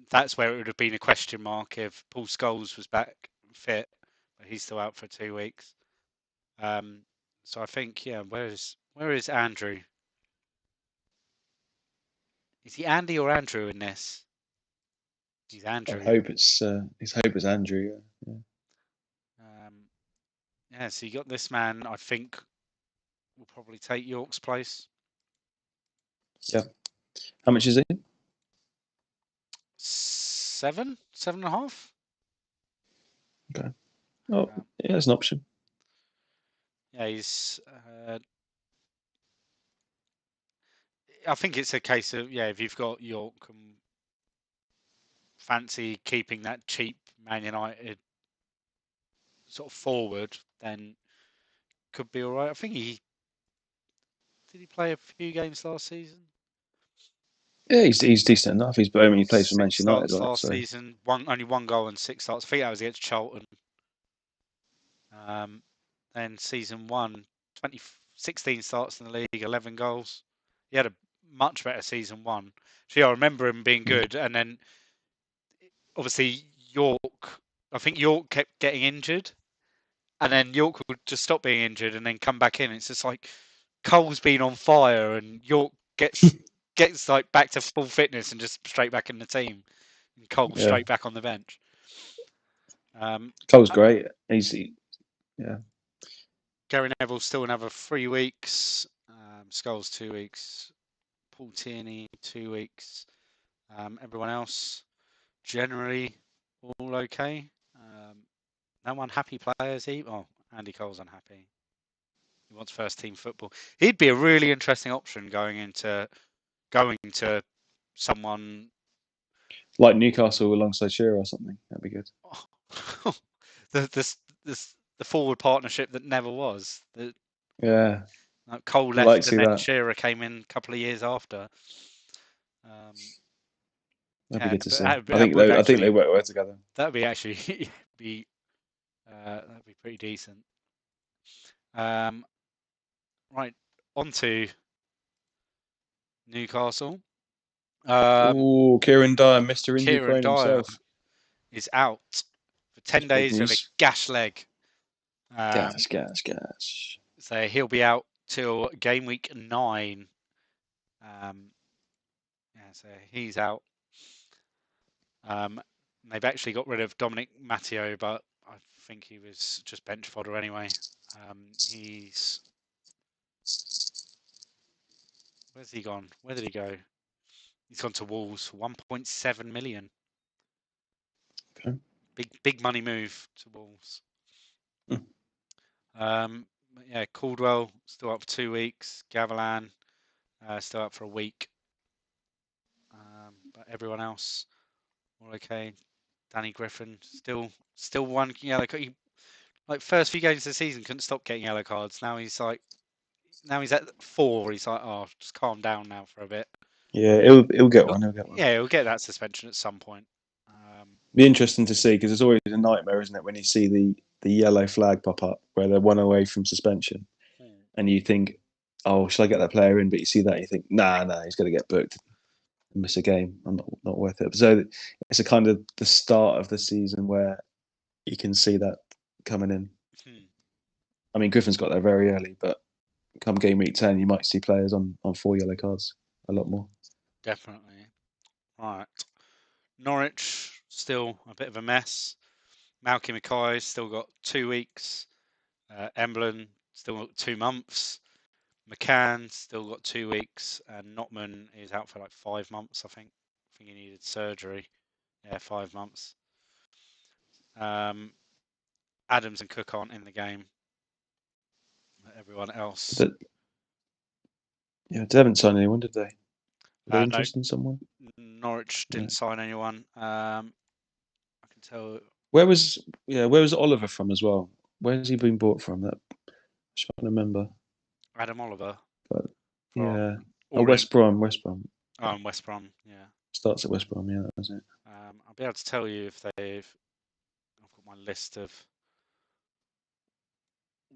That's where it would have been a question mark if Paul Scholes was back fit, but he's still out for 2 weeks. So I think, yeah, where is Andrew? Is he Andy or Andrew in this? He's Andrew. I hope it's Andrew. Yeah. Yeah, so you got this man. I think will probably take York's place. Yeah. How much is he? 7.5. Okay. Oh, yeah, it's an option. Yeah, he's. I think it's a case of if you've got York and fancy keeping that cheap Man United sort of forward, then could be all right. I think did he play a few games last season? Yeah, he's decent enough. He plays for 6 Manchester United, starts right? last So season. Only 1 goal and 6 starts. I think that was against Charlton. Then season 1, 16 starts in the league, 11 goals. He had a much better season 1. So I remember him being good, and then obviously York. I think York kept getting injured, and then York would just stop being injured and then come back in. It's just like Cole's been on fire, and York gets like back to full fitness and just straight back in the team, and Cole straight back on the bench. Cole's great. Yeah. Gary Neville's still another 3 weeks. Scholes 2 weeks. Paul Tierney 2 weeks. Everyone else generally all okay. No unhappy players. Andy Cole's unhappy. He wants first team football. He'd be a really interesting option going to someone like Newcastle alongside Shearer or something. That'd be good. the forward partnership that never was. Yeah. Cole I'd like left to and see then that. Shearer came in a couple of years after. That'd be good to see. I think they work well together. That'd be actually that'd be pretty decent. Right, on to Newcastle. Kieran Dyer, Mr. Injury Kieran Prone Dyer himself. is out for 10 That's big days with a news. gash leg. Gas. So he'll be out till game week 9. So he's out. They've actually got rid of Dominic Matteo, but I think he was just bench fodder anyway. Where's he gone? Where did he go? He's gone to Wolves for 1.7 million. Okay. Big money move to Wolves. Mm. Caldwell still up for 2 weeks. Gavilan still up for a week. But everyone else all okay. Danny Griffin still one yellow card. Like first few games of the season couldn't stop getting yellow cards. Now he's at 4. He's like, oh, just calm down now for a bit. Yeah, he'll get one. Yeah, he'll get that suspension at some point. Be interesting to see because it's always a nightmare, isn't it, when you see the yellow flag pop up where they're 1 away from suspension, and you think, oh, should I get that player in? But you see that, and you think, nah, he's going to get booked and miss a game. I'm not worth it. So it's a kind of the start of the season where you can see that coming in. I mean, Griffin's got there very early, but come game week 10, you might see players on 4 yellow cards a lot more. Definitely. Right. Norwich, still a bit of a mess. Malky Mackay's still got 2 weeks. Emblem, still got 2 months. McCann, still got 2 weeks. And Notman is out for like 5 months, I think. I think he needed surgery. Yeah, 5 months. Adams and Cook aren't in the game. Everyone else. They haven't signed anyone, did they? Are they No, interested in someone? Norwich didn't sign anyone. I can tell. Where was Oliver from as well? Where's he been bought from? That I'm trying to remember. Adam Oliver. But yeah, West Brom. Oh, West Brom. Yeah. Starts at West Brom. Yeah, that was it. I'll be able to tell you if I've got my list of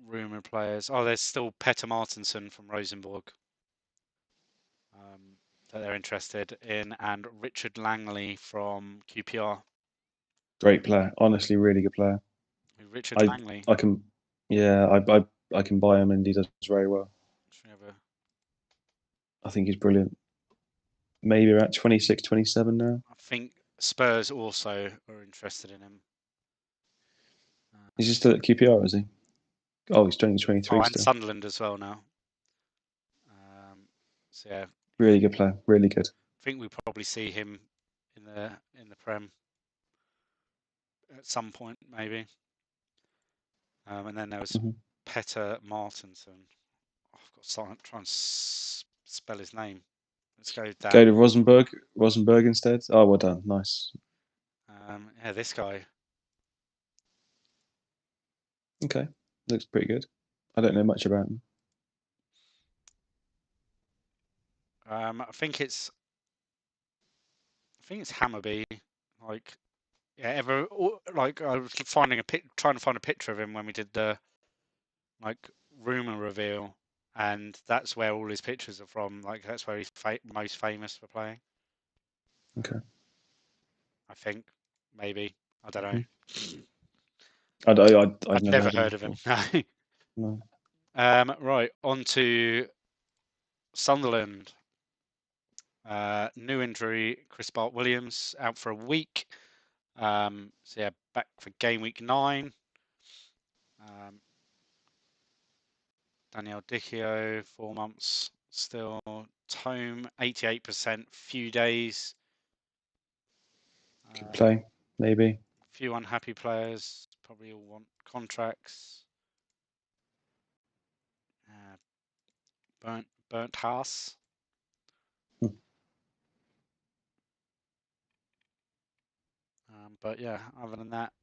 rumour players. Oh, there's still Petter Martinson from Rosenborg that they're interested in, and Richard Langley from QPR. Great player, honestly, really good player. Richard Langley. I can buy him, and he does very well. I think he's brilliant. Maybe about 26, 27 now. I think Spurs also are interested in him. He's just still at QPR, is he? Oh, he's 2023 and still. Sunderland as well now. So yeah, really good player, really good. I think we probably see him in the Prem at some point, maybe. And then there was Petter Martinson. Oh, I've got to try and spell his name. Let's go down. Go to Rosenborg instead. Oh, well done, nice. Yeah, this guy. Okay, looks pretty good. I don't know much about him. I think it's Hammarby. Like, yeah, I was trying to find a picture of him when we did the rumor reveal, and that's where all his pictures are from. Like, that's where he's most famous for playing. Okay. I think maybe I don't know. I've never heard of him. No. Right, on to Sunderland. New injury, Chris Bart-Williams out for a week. So yeah, back for game week 9. Daniel Dicchio, 4 months still. Tome, 88%, few days. Could play, maybe. Few unhappy players, probably all want contracts. Burnt Haas. But yeah, other than that,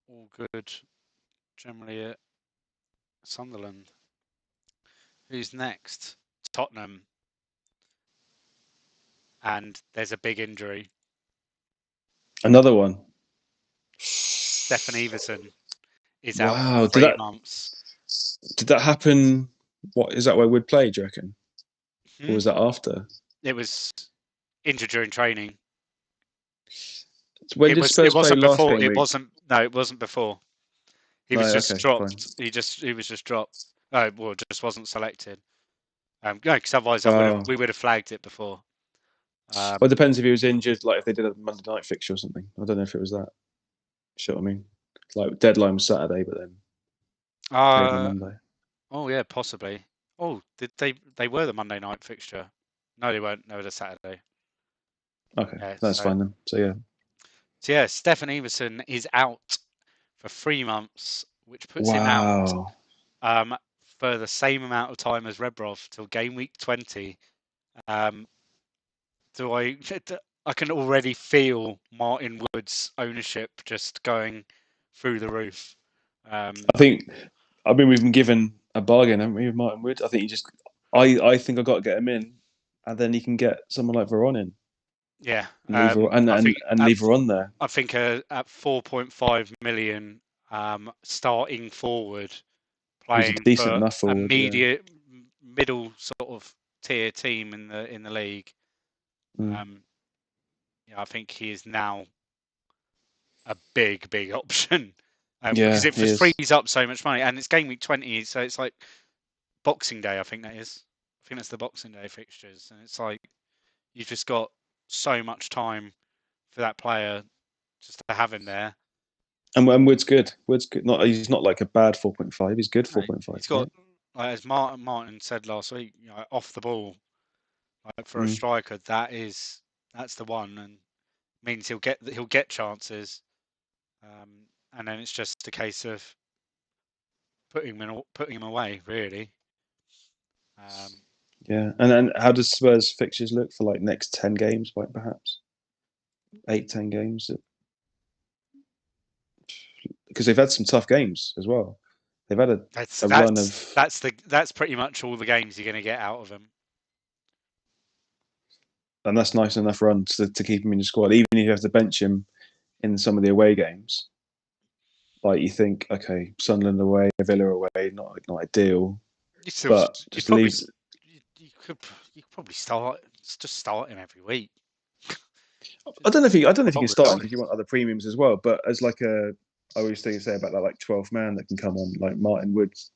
all good. Generally at Sunderland. Who's next? Tottenham. And there's a big injury. Another one. Stefan Everson is out for 3 months. Did that happen? What is that? Where Wood played? Do you reckon? Or was that after? It was injured during training. When did Spurs It play wasn't last before. game It week? wasn't. No, it wasn't before. He No, was just okay, fine. dropped. He was just dropped. Oh, well, just wasn't selected. No, because otherwise Wow. we would have flagged it before. Well, it depends if he was injured, like if they did a Monday night fixture or something. I don't know if it was that. You know what I mean? Like deadline was Saturday, but then played on Monday. Oh yeah, possibly. Oh, did they were the Monday night fixture? No, they weren't. They were the Saturday. Okay, Yeah, that's fine then. So yeah, Stefan Everson is out for 3 months, which puts him out wow. for the same amount of time as Rebrov till game week 20. Um, do I? I can already feel Martin Wood's ownership just going through the roof. I mean, we've been given a bargain, haven't we, with Martin Wood? I think I think I got to get him in, and then he can get someone like Veron in Yeah, and leave her and I think and leave her on there. I think at 4.5 million, starting forward, He's a playing decent for enough a forward, yeah. middle sort of tier team in the league. Mm. Yeah, I think he is now a big option because Yeah, it he just is. frees up so much money, and it's game week 20, so it's like Boxing Day. I think that is. I think that's the Boxing Day fixtures, and it's like you've just got so much time for that player just to have him there. And Wood's good. Wood's good. He's not like a bad 4.5. He's good 4.5. He's Yeah. got, like, as Martin said last week, off the ball, like for a Mm. striker, that's the one, and means he'll get chances, and then it's just a case of putting him away, really. Yeah. And how does Spurs fixtures look for like next 10 games, like perhaps 8, 10 games? Because they've had some tough games as well. They've had That's a run of, that's pretty much all the games you're going to get out of him. and that's nice enough run to keep him in the squad, even if you have to bench him in some of the away games. Like you think, okay, Sunderland away, Villa away, not ideal, You still but you just probably leaves. you could probably start him every week. I don't know if you can Roll the start him because you dice. want other premiums as well. But as like I always say about that like 12th man that can come on, like Martin Woods,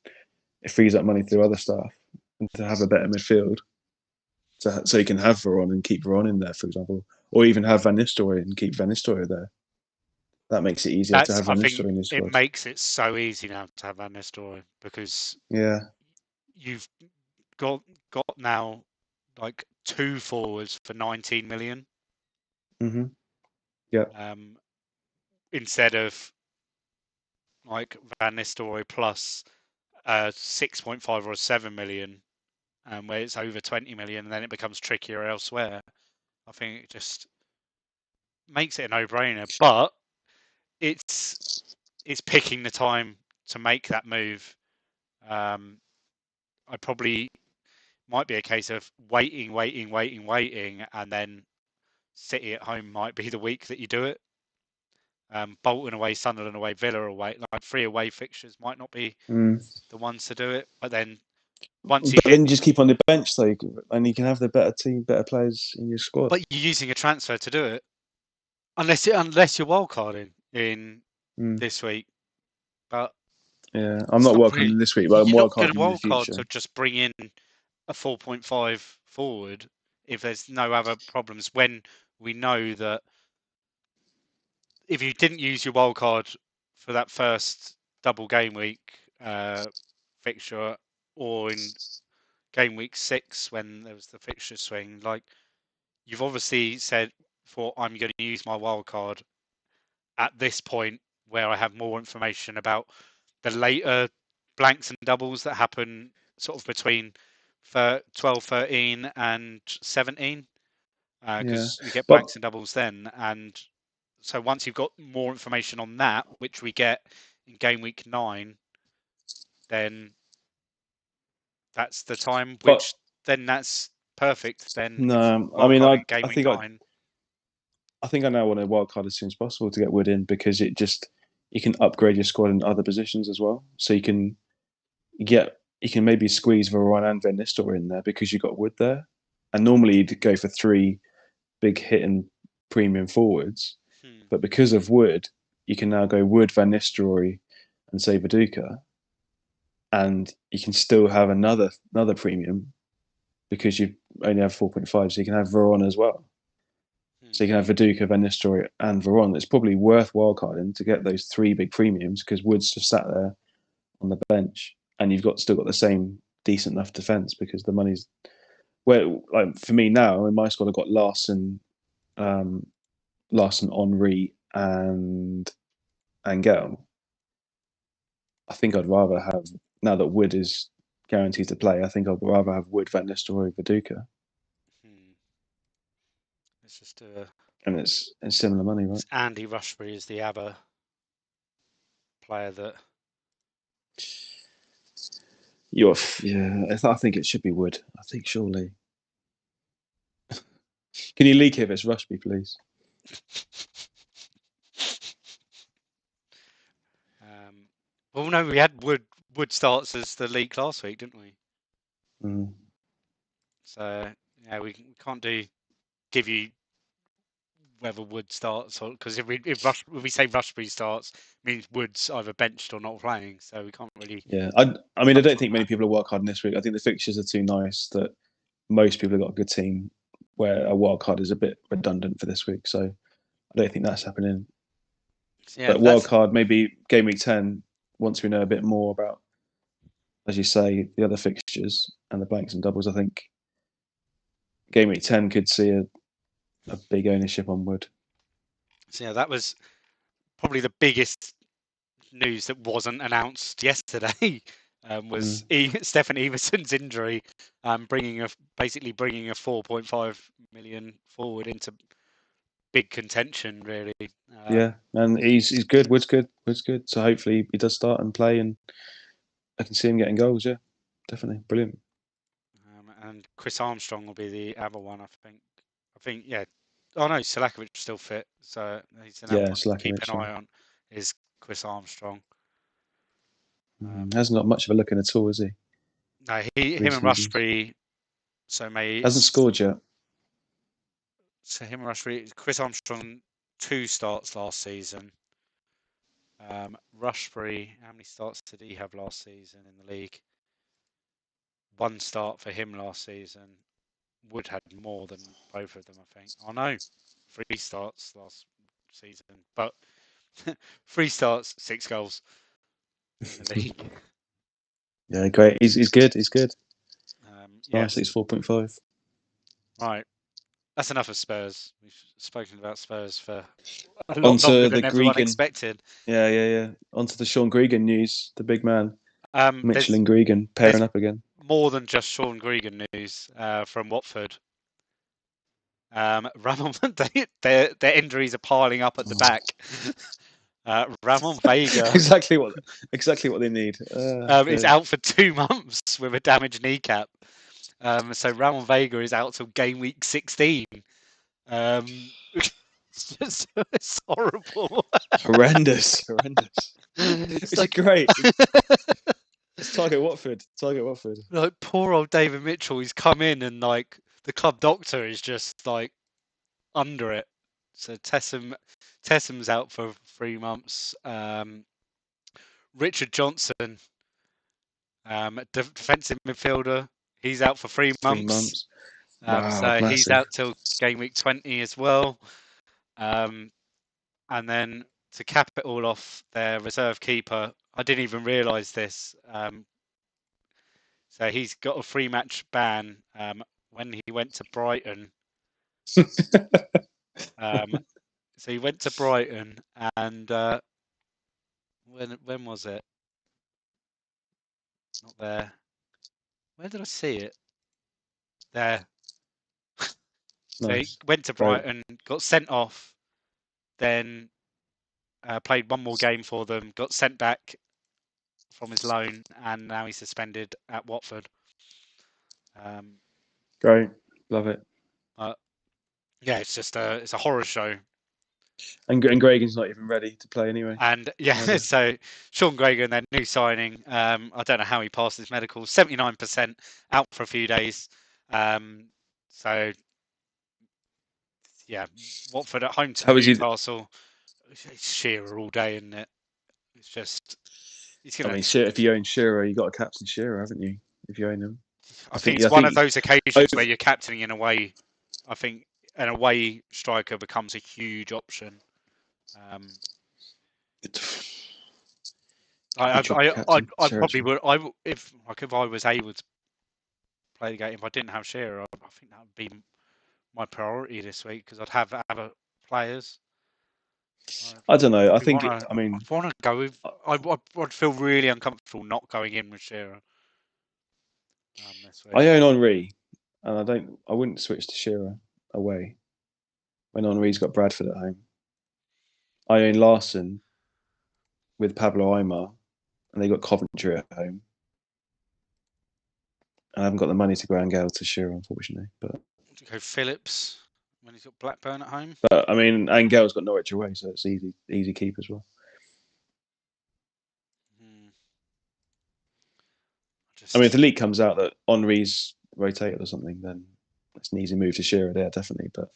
it frees up money through other stuff and to have a better midfield. So you can have Veron and keep Veron in there, for example, or even have Van Nistelrooy and keep Van Nistelrooy there. That makes it easier to have I Van think Nistelrooy in your it squad. makes it so easy now to have Van Nistelrooy because Yeah. you've got now like two forwards for 19 million, Mm-hmm. Yeah. instead of like Van Nistelrooy plus 6.5 or 7 million, where it's over 20 million, and then it becomes trickier elsewhere. I think it just makes it a no-brainer, but it's picking the time to make that move. I probably might be a case of waiting, and then City at home might be the week that you do it. Bolton away, Sunderland away, Villa away, like 3 away fixtures might not be Mm. the ones to do it. But then once you But hit, then you just keep on the bench, though, and you can have the better team, better players in your squad. but you're using a transfer to do it, unless you're wildcarding in Mm. this week. But Yeah, I'm it's not not welcoming really. this week, but I'm You're not going to wildcarding in the wildcard future. to just bring in a 4.5 forward if there's no other problems. When we know that if you didn't use your wildcard for that first double game week fixture, or in game week 6 when there was the fixture swing, like you've obviously said, for I'm going to use my wildcard at this point where I have more information about the later blanks and doubles that happen sort of between 12, 13 and 17, Yeah, because you get but blanks and doubles then. And so once you've got more information on that, which we get in game week 9, then that's the time, but which then that's perfect. Then if no, I mean, wildcard in game I week think 9, I think I now want a wild card as soon as possible to get Wood in because it just you can upgrade your squad in other positions as well. So you can maybe squeeze Varane and Van Nistelrooy in there because you got Wood there. And normally you'd go for 3 big hitting premium forwards. Hmm. But because of Wood, you can now go Wood, Van Nistelooy, and say Viduka, and you can still have another premium because you only have 4.5, so you can have Veron as well. So you can have Viduka, Van Nistelrooy, and Veron. It's probably worth wildcarding to get those 3 big premiums because Wood's just sat there on the bench, and you've still got the same decent enough defence because the money's like for me now in my squad I've got Larson, Henry, and Angel. I think I'd rather have, now that Wood is guaranteed to play, I think I'd rather have Wood, Van Nistelrooy, Viduka. Let's just do and it's similar money, right? Andy Rushbury is the ABBA player that. I think it should be Wood. I think surely. Can you leak if it's Rushby, please? Well, no, we had Wood starts as the leak last week, didn't we? Mm. So yeah, we can't give you whether Wood starts, because if we say Rushbury starts, it means Wood's either benched or not playing. So we can't really. Yeah, I don't think many people are wildcarding this week. I think the fixtures are too nice that most people have got a good team where a wildcard is a bit redundant for this week. So I don't think that's happening. Yeah, but wildcard maybe game week 10 once we know a bit more about, as you say, the other fixtures and the blanks and doubles. I think game week 10 could see a big ownership on Wood. So yeah, that was probably the biggest news that wasn't announced yesterday. Was Stefan Everson's injury, basically bringing a 4.5 million forward into big contention, really. Yeah, and he's good. Wood's good. So hopefully he does start and play, and I can see him getting goals. Yeah, definitely brilliant. And Chris Armstrong will be the other one, I think. Yeah. Oh no, Selakovic is still fit, so he's another one to keep an eye on. Is Chris Armstrong? Hasn't got much of a look in at all, has he? No, him and Rushbury. So hasn't scored yet. So him and Rushbury, Chris Armstrong, 2 starts last season. Rushbury, how many starts did he have last season in the league? 1 start for him last season. Wood had more than both of them, I think. Oh no, 3 starts last season, but 3 starts, 6 goals in the league. Yeah, great. He's good. He's good. Nice. He's 4.5. Right. That's enough of Spurs. We've spoken about Spurs for a lot longer than everyone expected. Yeah. Onto the Sean Gregan news, the big man. Mitchell and Gregan pairing up again. More than just Sean Gregan news from Watford. Ramon, their injuries are piling up at the back. Ramon Vega. exactly what they need. Is out for 2 months with a damaged kneecap. So Ramon Vega is out till game week 16. It's horrible. Horrendous. It's like, great. It's target Watford. Like poor old David Mitchell, he's come in and like the club doctor is just like under it. So Tessam's out for 3 months. Richard Johnson, defensive midfielder, he's out for 3 months. Wow, so massive. He's out till game week 20 as well. And then to cap it all off, their reserve keeper, I didn't even realise this. So he's got a 3-match ban when he went to Brighton. So he went to Brighton, and when was it? Not there. Where did I see it? There. So he went to Brighton, got sent off, then played 1 more game for them, got sent back from his loan, and now he's suspended at Watford. Great, love it. Yeah, it's a horror show. And Gregan's not even ready to play anyway. And yeah, so Sean Gregan, their new signing. I don't know how he passed his medical. 79% out for a few days. So yeah, Watford at home to How is he? Newcastle. It's Shearer all day, isn't it? It's just he's I gonna. mean, if you own Shearer, you got a captain Shearer, haven't you? If you own him, I I think think. it's I one of think. those occasions where you're captaining in a way. I think an away striker becomes a huge option. Who do you captain? I probably Seriously. would. If I was able to play the game, if I didn't have Shearer, I think that would be my priority this week because I'd have other players. I don't know. I I think. wanna, I mean, I'd want to go with. I'd feel really uncomfortable not going in with Shearer this week. I own Henri, and I wouldn't switch to Shearer away when Henri's got Bradford at home. I own Larson with Pablo Aimar, and they got Coventry at home. I haven't got the money to go Angel to Shearer, unfortunately. But Go Phillips when he's got Blackburn at home. I mean, Angel's got Norwich away, so it's easy keep as well. I mean, if the leak comes out that Henri's rotated or something, then it's an easy move to Shearer there, definitely. But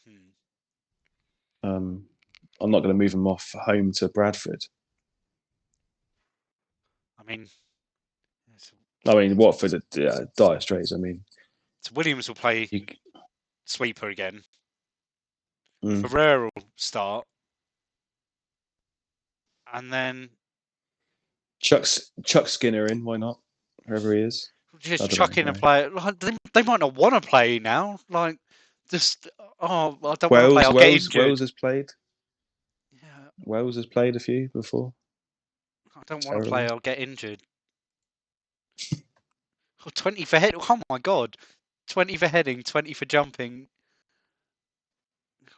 I'm not going to move him off home to Bradford. I mean, Watford, yeah, dire straits. I mean, so Williams will play sweeper again. Mm. Ferrer will start, and then Chuck Skinner in. Why not? Whoever he is, just chuck in a player. Like, they might not want to play now. Like, just I don't want to play. I'll get injured. Wells has played. Yeah. Wells has played a few before. I don't want to play. I'll get injured. 20 for head. Oh my god, 20 for heading, 20 for jumping.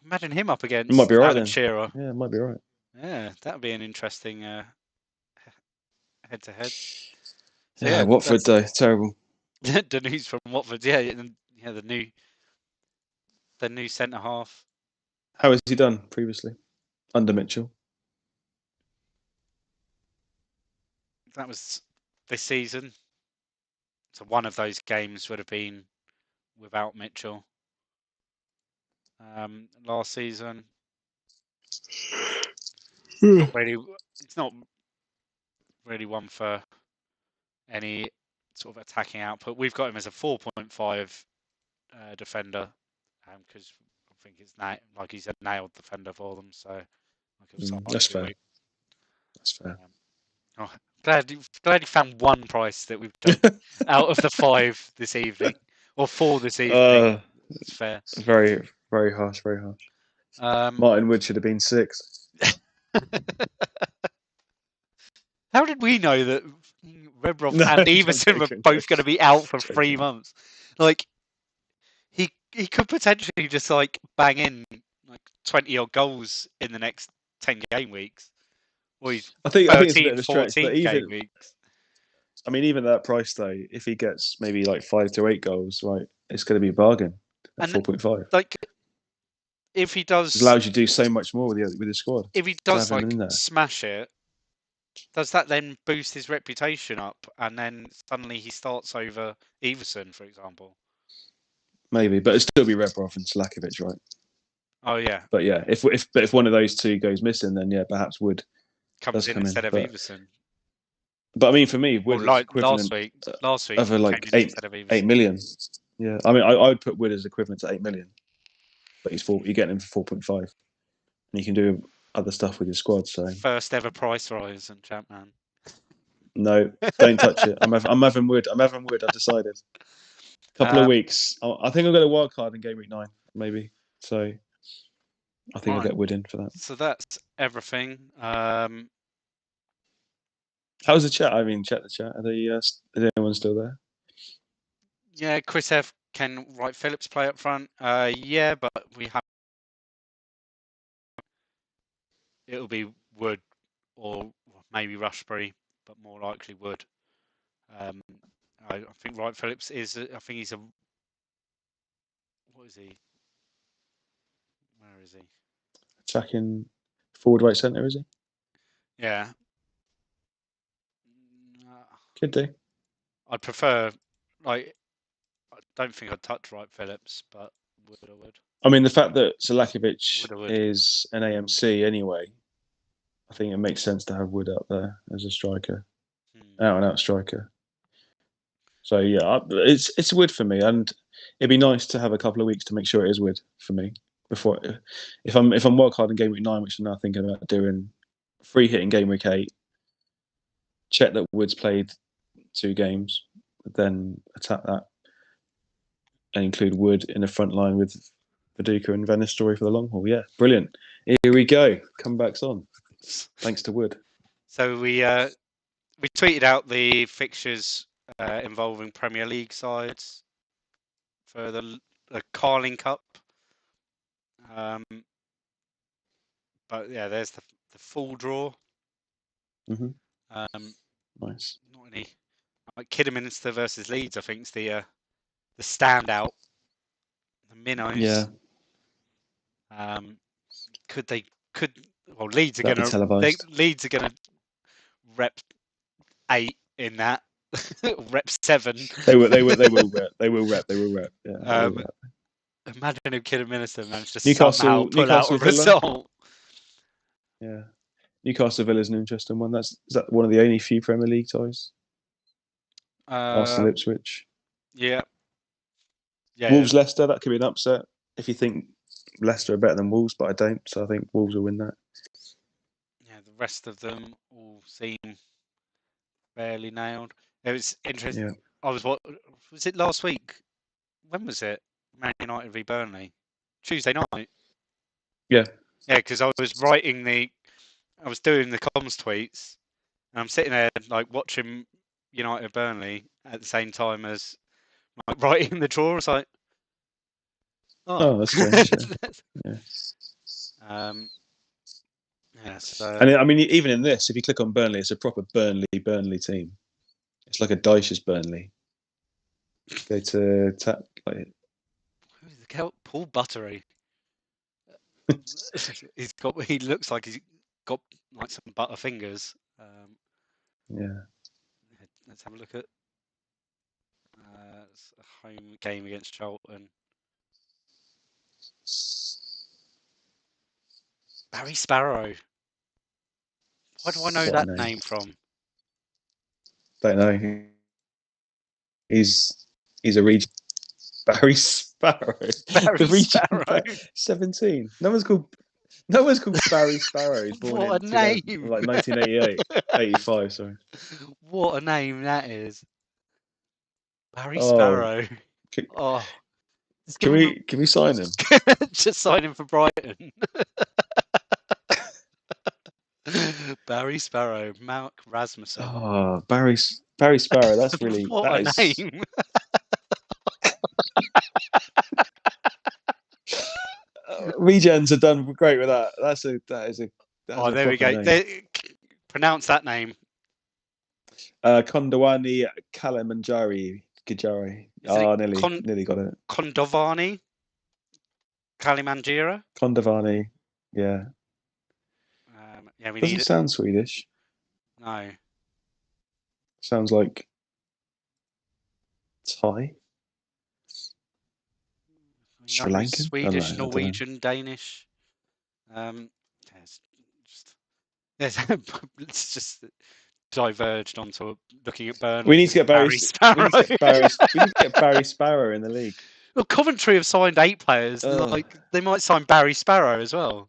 Imagine him up against It might be right Alan then. Shearer. Yeah, it might be right. Yeah, that would be an interesting head-to-head. So, yeah, Watford though, terrible. The news from Watford, yeah, the new centre half. How has he done previously under Mitchell? That was this season. So one of those games would have been without Mitchell. Last season, it's not really one for any sort of attacking output. We've got him as a 4.5 defender because I think it's like he's a nailed defender for them. So That's fair. That's fair. Oh, glad you found one price that we've done out of the 5 this evening or 4 this evening. It's fair. Very, very harsh. Very harsh. Martin Wood should have been 6. How did we know that Rebrov and Everson were both going to be out for 3 months? Like he could potentially just like bang in like 20 odd goals in the next 10 game weeks. Or I think it's a bit of a stretch, but game weeks. I mean, even at that price though, if he gets maybe like 5 to 8 goals, right, it's going to be a bargain at 4.5. Like if he does, it allows you to do so much more with the squad. If he does like smash it, does that then boost his reputation up, and then suddenly he starts over Everson, for example? Maybe, but it'll still be Rebrov and Slakovic, right? Oh yeah. But yeah, if one of those two goes missing, then yeah, perhaps Wood comes in instead of Everson. But I mean, for me, Wood is equivalent last week of like 8 million. Yeah, I mean, I would put Wood as equivalent to 8 million, but you're getting him for 4.5, and you can do other stuff with your squad. So first ever price rise and ChampMan. No, don't touch it. I'm having Wood. I've decided. Couple of weeks. I think I'll get a wild card in Gameweek 9, maybe. So I think I'll get Wood in for that. So that's everything. How's the chat? I mean, check the chat. Is anyone still there? Yeah, Chris F. Can Wright Phillips play up front? Yeah, but we have. It'll be Wood or maybe Rushbury, but more likely Wood. I think Wright Phillips is. I think he's a. What is he? Where is he? Attacking forward right centre, is he? Yeah. Could do. I'd prefer. I don't think I'd touch Wright Phillips, but Would. I mean, the fact that Selakovic Would. is an AMC anyway, I think it makes sense to have Wood up there as a striker, out and out striker. So yeah, it's Wood for me, and it'd be nice to have a couple of weeks to make sure it is Wood for me before. If I'm wild card in game week 9, which I'm now thinking about doing, free hit in game week 8, check that Wood's played 2 games, then attack that and include Wood in the front line with Viduka and Van Nistelooy for the long haul. Yeah, brilliant. Here we go. Comebacks on. Thanks to Wood. So we tweeted out the fixtures involving Premier League sides for the Carling Cup. But yeah, there's the full draw. Nice. Not any. Like Kidderminster versus Leeds, I think is the standout. The minnows. Yeah. Leeds are That'd be televised. Leeds are gonna rep 8 in that. Rep 7. They will rep. Yeah. Imagine if Kidderminster managed to Newcastle, somehow pull Newcastle out a Villa. result. Yeah. Newcastle Villa is an interesting one. Is that one of the only few Premier League ties? Arsenal Ipswich. Yeah. Wolves Leicester, that could be an upset if you think Leicester are better than Wolves, but I don't. So I think Wolves will win that. Yeah, the rest of them all seem fairly nailed. It was interesting. Yeah. Was it last week? When was it? Man United v Burnley. Tuesday night. Yeah. Yeah, because I was doing the comms tweets, and I'm sitting there like watching United Burnley at the same time as like writing the draw. It's like, oh, that's strange. Yeah. And I mean, even in this, if you click on Burnley, it's a proper Burnley team. It's like a Dyche's Burnley. Go to tap. Who's the Paul Buttery? He looks like he's got like some butter fingers. Yeah. Let's have a look at it's a home game against Charlton. Barry Sparrow. Why do I know that name from? Don't know. He's a region. Barry Sparrow. Barry Sparrow. 17. No one's called Barry Sparrow. He's born what in a name. Like 1988, 85. Sorry. What a name that is. Barry Sparrow. Can we sign him? Just sign him for Brighton. Barry Sparrow, Mark Rasmussen. Oh, Barry Sparrow. That's really what a name. Regens have done great with that. That is a. There we go. Pronounce that name. Kondawani Kalimanjari. Nearly got it. Kondovani Kalimanjira. Kondovani, yeah. Doesn't sound Swedish. No. Sounds like Thai. Sri Lankan? Swedish, Norwegian, Danish. It's just diverged onto looking at Burnley. We need to get Barry Sparrow. We need to get Barry Sparrow in the league. Well, Coventry have signed 8 players. They might sign Barry Sparrow as well.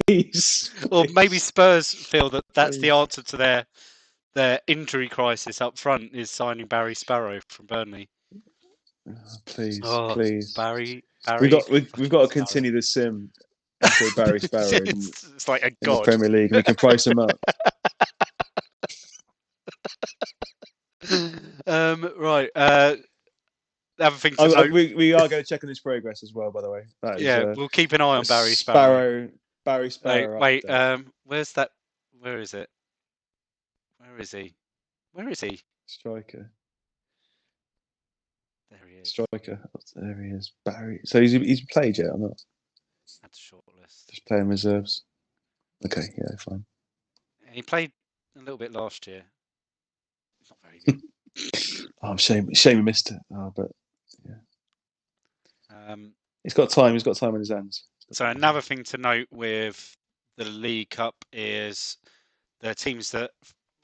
Please. Or maybe Spurs feel that's the answer to their injury crisis up front is signing Barry Sparrow from Burnley. Please. Barry. We've got to continue the sim until Barry Sparrow it's like a in the Premier League. We can price him up. Right. Other things to note. We are going to check on his progress as well, by the way. We'll keep an eye on Barry Sparrow. Barry Sparrow. Wait. Where's that? Where is it? Where is he? Striker. There he is. Striker. There he is. Barry. So he's played yet or not? That's a short list. Just playing reserves. Okay, yeah, fine. He played a little bit last year. It's not very good. Shame we missed it. But yeah. He's got time. He's got time on his hands. So another thing to note with the League Cup is the teams that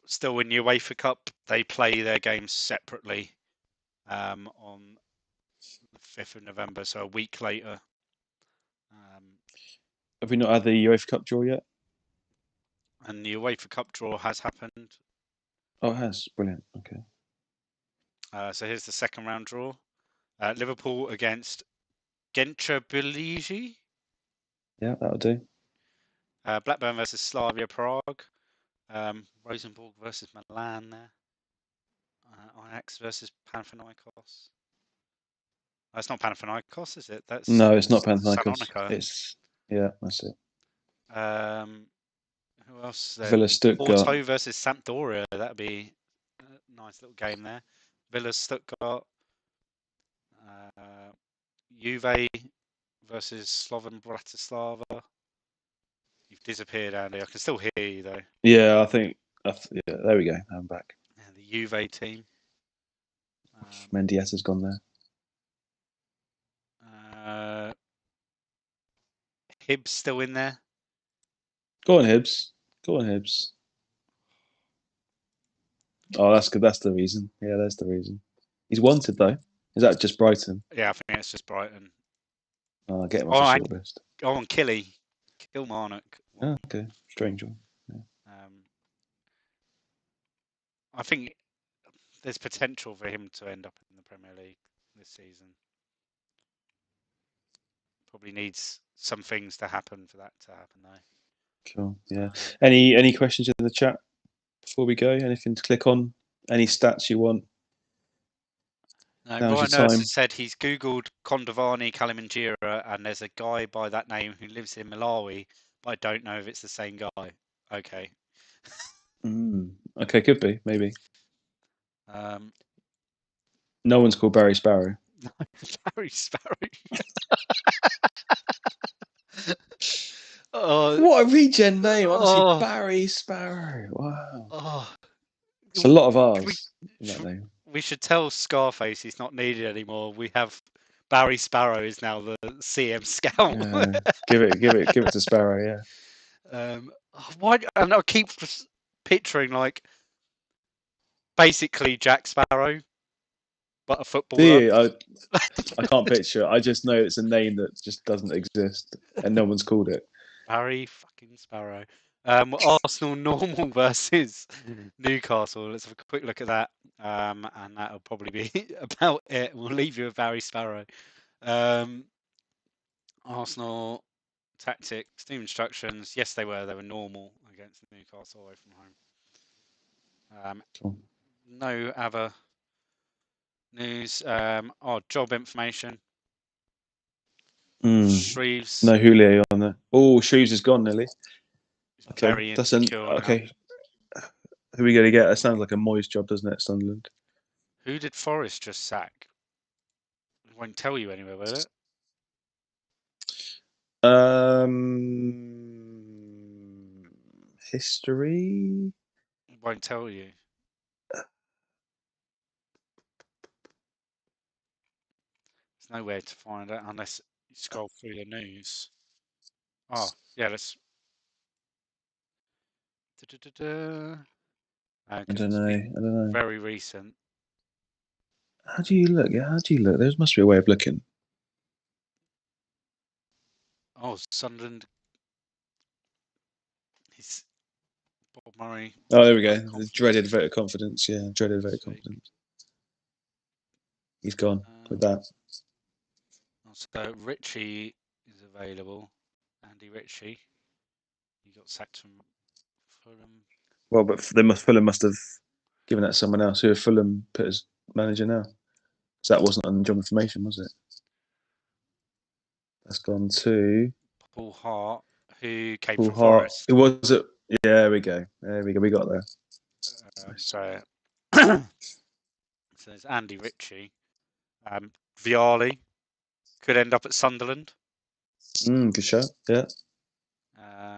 still in the UEFA Cup, they play their games separately on the 5th of November, so a week later. Have we not had the UEFA Cup draw yet? And the UEFA Cup draw has happened. Oh, it has. Brilliant. Okay. So here's the second round draw. Liverpool against Gencha. Yeah, that'll do. Blackburn versus Slavia Prague. Rosenborg versus Milan there. Ajax versus Panathinaikos. That's not Panathinaikos, is it? That's No, it's not Panathinaikos. Salonika. That's it. Who else? Villa Stuttgart. Porto versus Sampdoria. That'd be a nice little game there. Villa Stuttgart. Juve versus Slovan Bratislava. You've disappeared, Andy. I can still hear you though. Yeah, I think. Yeah, there we go. I'm back. Yeah, the Juve team. Mendieta's gone there. Hibs still in there. Go on, Hibs. Oh, that's good. That's the reason. Yeah, that's the reason. He's wanted though. Is that just Brighton? Yeah, I think it's just Brighton. Oh, get him off the shortlist. Go on, Kilmarnock. Oh, okay, strange one. Yeah. I think there's potential for him to end up in the Premier League this season. Probably needs some things to happen for that to happen, though. Cool. Yeah. Any questions in the chat before we go? Anything to click on? Any stats you want? No, Ryan Nurse has said he's Googled Kondovani Kalimanjira and there's a guy by that name who lives in Malawi, but I don't know if it's the same guy. Okay. Okay, could be, maybe. No one's called Barry Sparrow. Barry Sparrow. What a regen name, honestly. Barry Sparrow. Wow. It's a lot of R's in that name. We should tell Scarface he's not needed anymore. We have Barry Sparrow is now the CM scout. Yeah, give it to Sparrow. Yeah. Why? And I keep picturing like basically Jack Sparrow, but a footballer. I can't picture it. I just know it's a name that just doesn't exist, and no one's called it. Barry fucking Sparrow. Arsenal normal versus Newcastle. Let's have a quick look at that. And that'll probably be about it. We'll leave you with Barry Sparrow. Arsenal tactics, team instructions. Yes, they were normal against Newcastle away from home. Cool. No other news. Job information. Shreves. No Julio on there. Oh, Shreves is gone nearly. Okay, that's okay. Who are we going to get? That sounds like a Moyes job, doesn't it, Sunderland? Who did Forest just sack? It won't tell you anywhere, will it? History. It won't tell you. There's nowhere to find it unless you scroll through the news. Oh, yeah, let's. I don't know. Very recent. How do you look? Yeah, how do you look? There must be a way of looking. Oh, Sunderland. He's Bob Murray. Oh, there we go. The dreaded vote of confidence. Yeah, dreaded vote of confidence. He's gone with that. So Ritchie is available. Andy Ritchie. He got sacked from Fulham. Well, but Fulham must have given that to someone else. Who have Fulham put as manager now? Because that wasn't on job information, was it? That's gone to Paul Hart, who came from Forest. Who was it? Yeah, there we go. We got there. So there's Andy Ritchie. Viali could end up at Sunderland. Good shot. Yeah.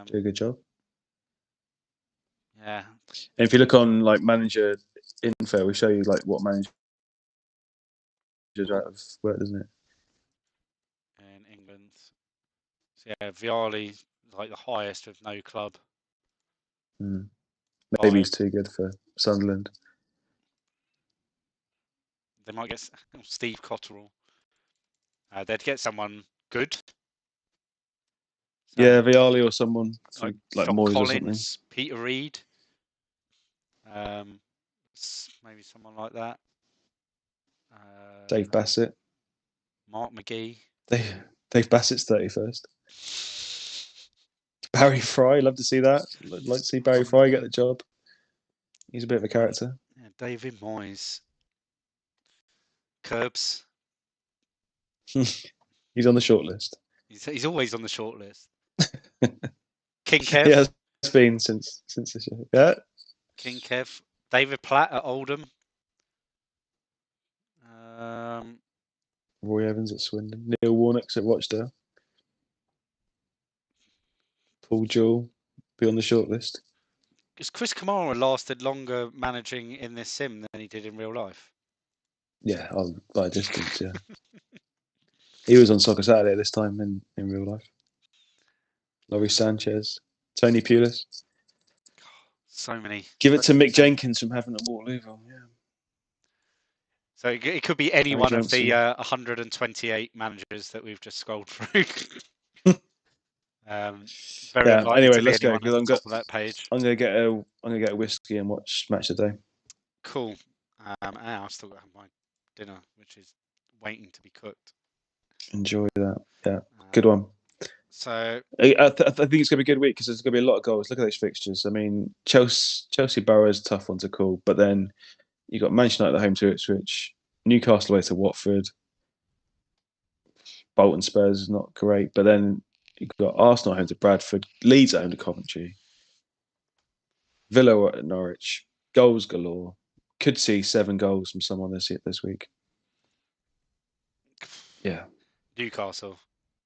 Do a good job. Yeah. And if you look on like manager info, we show you like what managers are out of work, doesn't it? So yeah, Vialli like the highest with no club. Maybe he's too good for Sunderland. They might get Steve Cotterill. They'd get someone good. So, Yeah, Vialli or someone like like John Moyes Collins, or something. Peter Reid. Maybe someone like that. Dave Bassett. Mark McGee. Dave Bassett's 31st. Barry Fry, love to see that. Like to see Barry Fry get the job. He's a bit of a character. Yeah, David Moyes. Curbs. He's on the short list. He's always on the short list. King Kev. He has been since this year. Yeah. King Kev. David Platt at Oldham. Roy Evans at Swindon. Neil Warnock's at Rochdale. Paul Jewell be on the short list. Because Chris Kamara lasted longer managing in this sim than he did in real life. Yeah, by a distance, yeah. He was on Soccer Saturday this time in real life. Laurie Sanchez, Tony Pulis. So many. Give it to Mick Jenkins from Havant at Waterloo. Yeah. So it could be any one of the 128 managers that we've just scrolled through. Very unlikely anyway, to be let's go anyone at the top of that page. I'm gonna get a whiskey and watch Match of the Day. Cool. And I've still got my dinner, which is waiting to be cooked. Enjoy that. Yeah, good one. So I think it's going to be a good week because there's going to be a lot of goals. Look at those fixtures. I mean, Chelsea Borough is a tough one to call, but then you got Manchester United at home to Ipswich, Newcastle away to Watford, Bolton Spurs is not great, but then you've got Arsenal at home to Bradford, Leeds at home to Coventry, Villa at Norwich, goals galore. Could see 7 goals from someone this week. Yeah. Newcastle,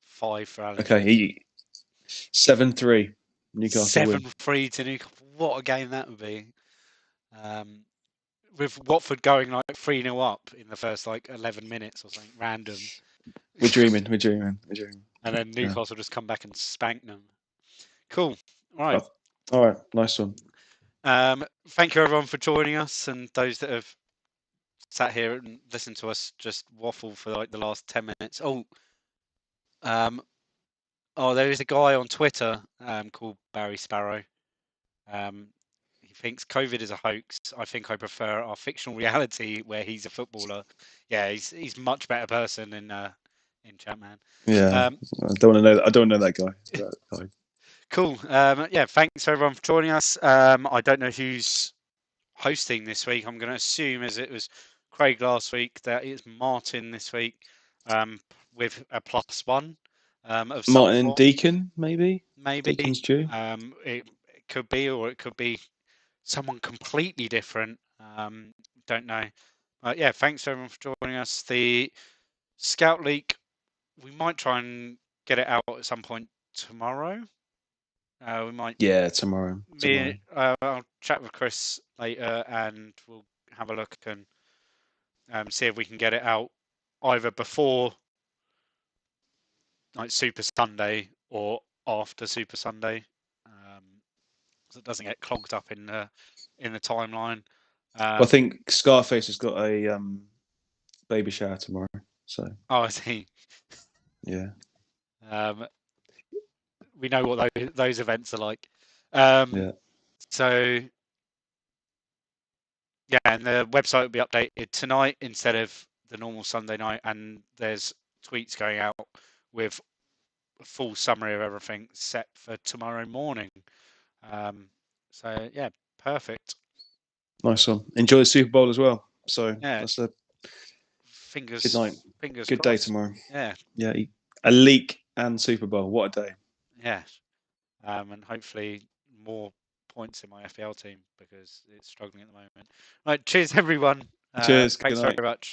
5 for Alan. Okay, 7-3. Newcastle 7-3 to Newcastle. What a game that would be. With Watford going like 3-0 up in the first 11 minutes or something random. We're dreaming. And then Newcastle just come back and spank them. Cool. All right. All right. Nice one. Thank you everyone for joining us, and those that have sat here and listened to us just waffle for the last 10 minutes. There is a guy on Twitter called Barry Sparrow. He thinks COVID is a hoax. I think I prefer our fictional reality where he's a footballer. Yeah, he's much better person in ChampMan. Yeah, I don't want to know. I don't know that guy. Cool. Thanks everyone for joining us. I don't know who's hosting this week. I'm going to assume, as it was Craig last week, that it's Martin this week with a +1 of some Martin form. Deacon, maybe. Deacon's due. It could be, or it could be someone completely different. Don't know. Thanks everyone for joining us. The Scout League, we might try and get it out at some point tomorrow. We might. Yeah, tomorrow. I'll chat with Chris later, and we'll have a look and see if we can get it out either before Super Sunday or after Super Sunday, so it doesn't get clogged up in the timeline. I think Scarface has got a baby shower tomorrow. So. Oh, I see. Yeah. We know what those events are like. Yeah. So, yeah, and the website will be updated tonight instead of the normal Sunday night, and there's tweets going out with a full summary of everything set for tomorrow morning. So, yeah, perfect. Nice one. Enjoy the Super Bowl as well. So, yeah, that's a fingers. Good night. Fingers good crossed. Day tomorrow. Yeah. Yeah. A leak and Super Bowl. What a day. Yeah. And hopefully more points in my FPL team because it's struggling at the moment. Right. Cheers, everyone. Cheers. Thanks very much.